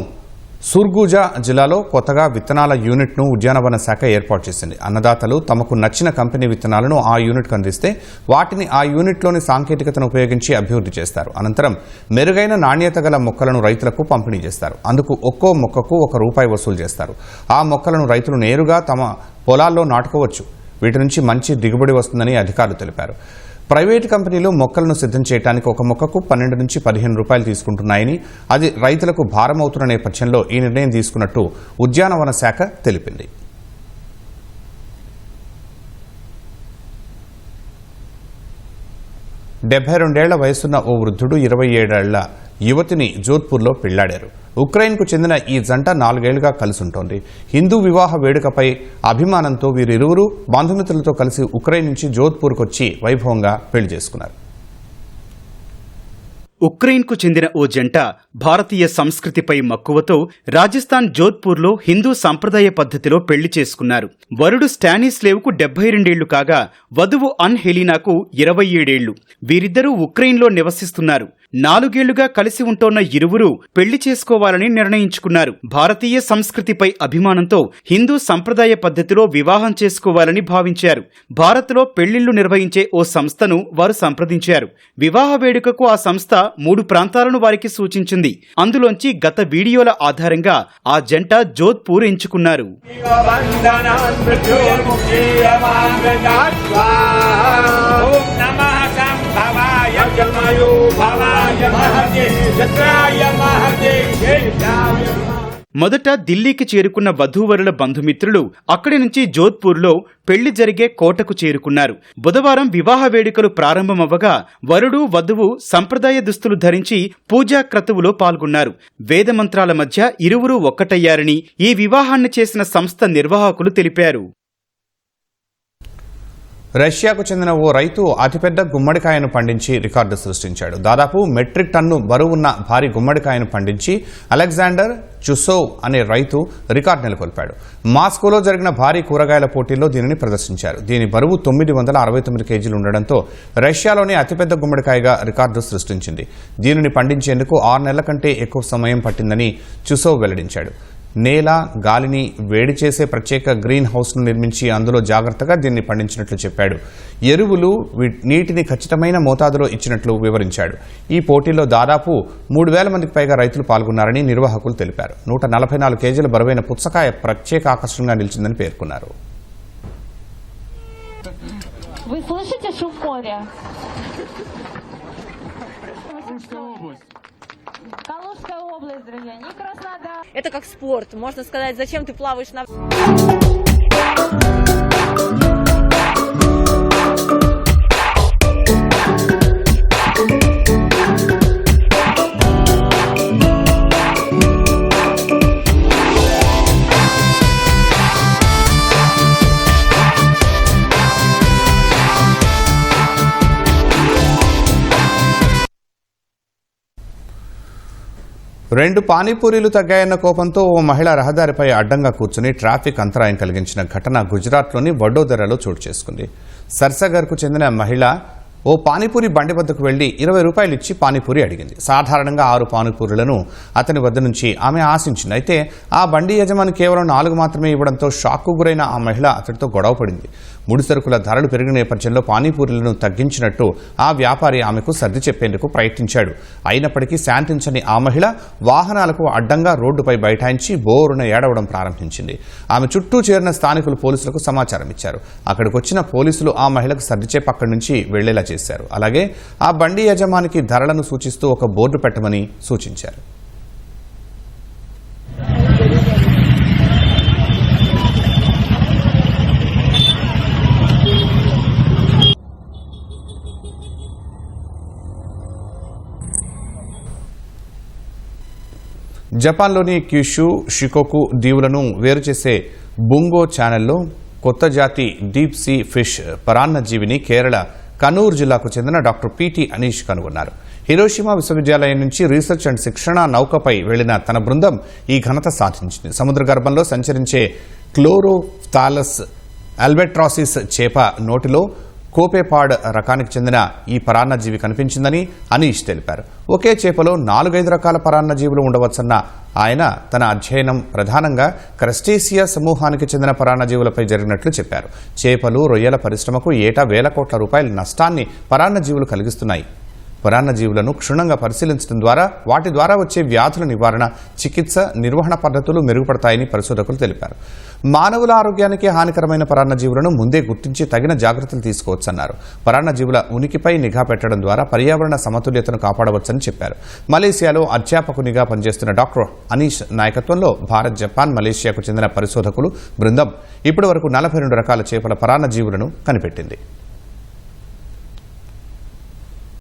సూర్గూజా జిల్లాలో కొత్తగా విత్తనాల యూనిట్ను ఉద్యానవన శాఖ ఏర్పాటు చేసింది. అన్నదాతలు తమకు నచ్చిన కంపెనీ విత్తనాలను ఆ యూనిట్కు అందిస్తే వాటిని ఆ యూనిట్లోని సాంకేతికతను ఉపయోగించి అభివృద్ధి చేస్తారు. అనంతరం మెరుగైన నాణ్యత గల మొక్కలను రైతులకు పంపిణీ చేస్తారు. అందుకు ఒక్కో మొక్కకు ₹1 వసూలు చేస్తారు. ఆ మొక్కలను రైతులు నేరుగా తమ పొలాల్లో నాటుకోవచ్చు. వీటి నుంచి మంచి దిగుబడి వస్తుందని అధికారులు తెలిపారు. ప్రైవేటు కంపెనీలు మొక్కలను సిద్ధం చేయడానికి ఒక మొక్కకు ₹12 నుంచి ₹15 తీసుకుంటున్నాయని, అది రైతులకు భారమవుతున్న నేపథ్యంలో ఈ నిర్ణయం తీసుకున్నట్టు ఉద్యానవన శాఖ తెలిపింది. "72 ఏళ్ల వయసున్న ఓ వృద్ధుడు 27 ఏళ్ల యువతిని జోధ్పూర్లో పెళ్లాడారు. ఉక్రెయిన్కు చెందిన ఈ జంట 4 ఏళ్లుగా కలిసి ఉంటోంది. హిందూ వివాహ వేడుకపై అభిమానంతో వీరిరువురు బంధుమిత్రులతో కలిసి ఉక్రెయిన్ నుంచి జోధ్పూర్కు వచ్చి వైభవంగా పెళ్లి చేసుకున్నారు. ఉక్రెయిన్కు చెందిన ఓ జంట భారతీయ సంస్కృతిపై మక్కువతో రాజస్థాన్ జోధ్పూర్లో హిందూ సంప్రదాయ పద్ధతిలో పెళ్లి చేసుకున్నారు. వరుడు స్టానిస్లేవ్కు 72 ఏళ్లు కాగా వధువు అన్ హెలీనాకు 27 ఏళ్లు. వీరిద్దరూ ఉక్రెయిన్లో నివసిస్తున్నారు. 4 ఏళ్లుగా కలిసి ఉంటోన్న ఇరువురు పెళ్లి చేసుకోవాలని నిర్ణయించుకున్నారు. భారతీయ సంస్కృతిపై అభిమానంతో హిందూ సంప్రదాయ పద్ధతిలో వివాహం చేసుకోవాలని భావించారు. భారత్లో పెళ్లిళ్లు నిర్వహించే ఓ సంస్థను వారు సంప్రదించారు. వివాహ వేడుకకు ఆ సంస్థ 3 ప్రాంతాలను వారికి సూచించింది. అందులోంచి గత వీడియోల ఆధారంగా ఆ జంట జోధ్పూర్ ఎంచుకున్నారు. మొదట ఢిల్లీకి చేరుకున్న వధూవరుల బంధుమిత్రులు అక్కడి నుంచి జోధ్పూర్లో పెళ్లి జరిగే కోటకు చేరుకున్నారు. బుధవారం వివాహ వేడుకలు ప్రారంభమవ్వగా వరుడు వధువు సంప్రదాయ దుస్తులు ధరించి పూజా క్రతువులో పాల్గొన్నారు. వేదమంత్రాల మధ్య ఇరువురు ఒక్కటయ్యారని ఈ వివాహాన్ని చేసిన సంస్థ నిర్వాహకులు తెలిపారు. రష్యాకు చెందిన ఓ రైతు అతిపెద్ద గుమ్మడికాయను పండించి రికార్డు సృష్టించాడు. దాదాపు మెట్రిక్ టన్ను బరువున్న భారీ గుమ్మడికాయను పండించి అలెగ్జాండర్ చుసోవ్ అనే రైతు రికార్డు నెలకొల్పాడు. మాస్కోలో జరిగిన భారీ కూరగాయల పోటీల్లో దీనిని ప్రదర్శించారు. దీని బరువు 969 కేజీలు ఉండడంతో రష్యాలోని అతిపెద్ద గుమ్మడికాయగా రికార్డు సృష్టించింది. దీనిని పండించేందుకు 6 నెలల కంటే ఎక్కువ సమయం పట్టిందని చుసోవ్ వెల్లడించాడు. నేల, గాలిని వేడి చేసే ప్రత్యేక గ్రీన్ హౌస్ను నిర్మించి అందులో జాగ్రత్తగా దీన్ని పండించినట్లు చెప్పాడు. ఎరువులు, నీటిని ఖచ్చితమైన మోతాదులో ఇచ్చినట్లు వివరించాడు. ఈ పోటీల్లో దాదాపు 3000 మందికి పైగా రైతులు పాల్గొన్నారని నిర్వాహకులు తెలిపారు. 144 కేజీల బరువైన పుచ్చకాయ ప్రత్యేక ఆకర్షణగా నిలిచిందని పేర్కొన్నారు. Калужская область, друзья, не Краснодар. Это как спорт, можно сказать, зачем ты плаваешь на... రెండు పానీపూరీలు తగ్గాయన్న కోపంతో ఓ మహిళ రహదారిపై అడ్డంగా కూర్చుని ట్రాఫిక్ అంతరాయం కలిగించిన ఘటన గుజరాత్లోని వడోదరాలో చోటు చేసుకుంది. సర్సగర్కు చెందిన మహిళ ఓ పానీపూరి బండి వద్దకు వెళ్లి 20 రూపాయలు ఇచ్చి పానీపూరి అడిగింది. సాధారణంగా 6 పానీపూరీలను అతని వద్ద నుంచి ఆమె ఆశించింది. అయితే ఆ బండి యజమాని కేవలం 4 మాత్రమే ఇవ్వడంతో షాక్కు గురైన ఆ మహిళ అతడితో గొడవ పడింది. ముడి సరుకుల ధరలు పెరిగిన నేపథ్యంలో పానీపూరీలను తగ్గించినట్టు ఆ వ్యాపారి ఆమెకు సర్ది చెప్పేందుకు ప్రయత్నించాడు. అయినప్పటికీ శాంతించని ఆ మహిళ వాహనాలకు అడ్డంగా రోడ్డుపై బైఠాయించి బోరున ఏడవడం ప్రారంభించింది. ఆమె చుట్టూ చేరిన స్థానికులు పోలీసులకు సమాచారం ఇచ్చారు. అక్కడికి వచ్చిన పోలీసులు ఆ మహిళకు సర్ది చెప్పి అక్కడి నుంచి వెళ్లేలా చేశారు. అలాగే ఆ బండి యజమానికి ధరలను సూచిస్తూ ఒక బోర్డు పెట్టమని సూచించారు. జపాన్లోని క్యూషు, షికోకు దీవులను వేరు చేసే బుంగో ఛానల్లో కొత్త జాతి deep sea fish పరాన్నజీవిని Kerala Kannur జిల్లాకు చెందిన డాక్టర్ పిటి అనీష్ కనుగొన్నారు. హిరోషిమా విశ్వవిద్యాలయం నుంచి రీసెర్చ్ అండ్ శిక్షణ నౌకపై వెళ్లిన తన బృందం ఈ ఘనత సాధించింది. సముద్ర గర్భంలో సంచరించే క్లోరోఫ్థాలస్ అల్బెట్రాసిస్ చేప నోటిలో కోపేపాడ్ రకానికి చెందిన ఈ పరాన్నజీవి కనిపించిందని అనీష్ తెలిపారు. ఒకే చేపలో 4-5 రకాల పరాన్నజీవులు ఉండవచ్చన్న ఆయన తన అధ్యయనం ప్రధానంగా క్రస్టేసియా సమూహానికి చెందిన పరాన్నజీవులపై జరిగినట్లు చెప్పారు. చేపలు, రొయ్యల పరిశ్రమకు ఏటా వేల కోట్ల రూపాయల నష్టాన్ని పరాన్నజీవులు కలిగిస్తున్నాయి. పరాన్నజీవులను క్షుణ్ణంగా పరిశీలించడం ద్వారా వాటి ద్వారా వచ్చే వ్యాధుల నివారణ, చికిత్స, నిర్వహణ పద్ధతులు మెరుగుపడతాయని పరిశోధకులు తెలిపారు. మానవుల ఆరోగ్యానికి హానికరమైన పరాన్నజీవులను ముందే గుర్తించి తగిన జాగ్రత్తలు తీసుకోవచ్చన్నారు. పరాన్నజీవుల ఉనికిపై నిఘా పెట్టడం ద్వారా పర్యావరణ సమతుల్యతను కాపాడవచ్చని చెప్పారు. మలేసియాలో అధ్యాపకునిగా పనిచేస్తున్న డాక్టర్ అనీష్ నాయకత్వంలో భారత్, జపాన్, మలేషియాకు చెందిన పరిశోధకులు బృందం ఇప్పటి వరకు 42 రకాల చేపల పరాన్నజీవులను కనిపెట్టింది.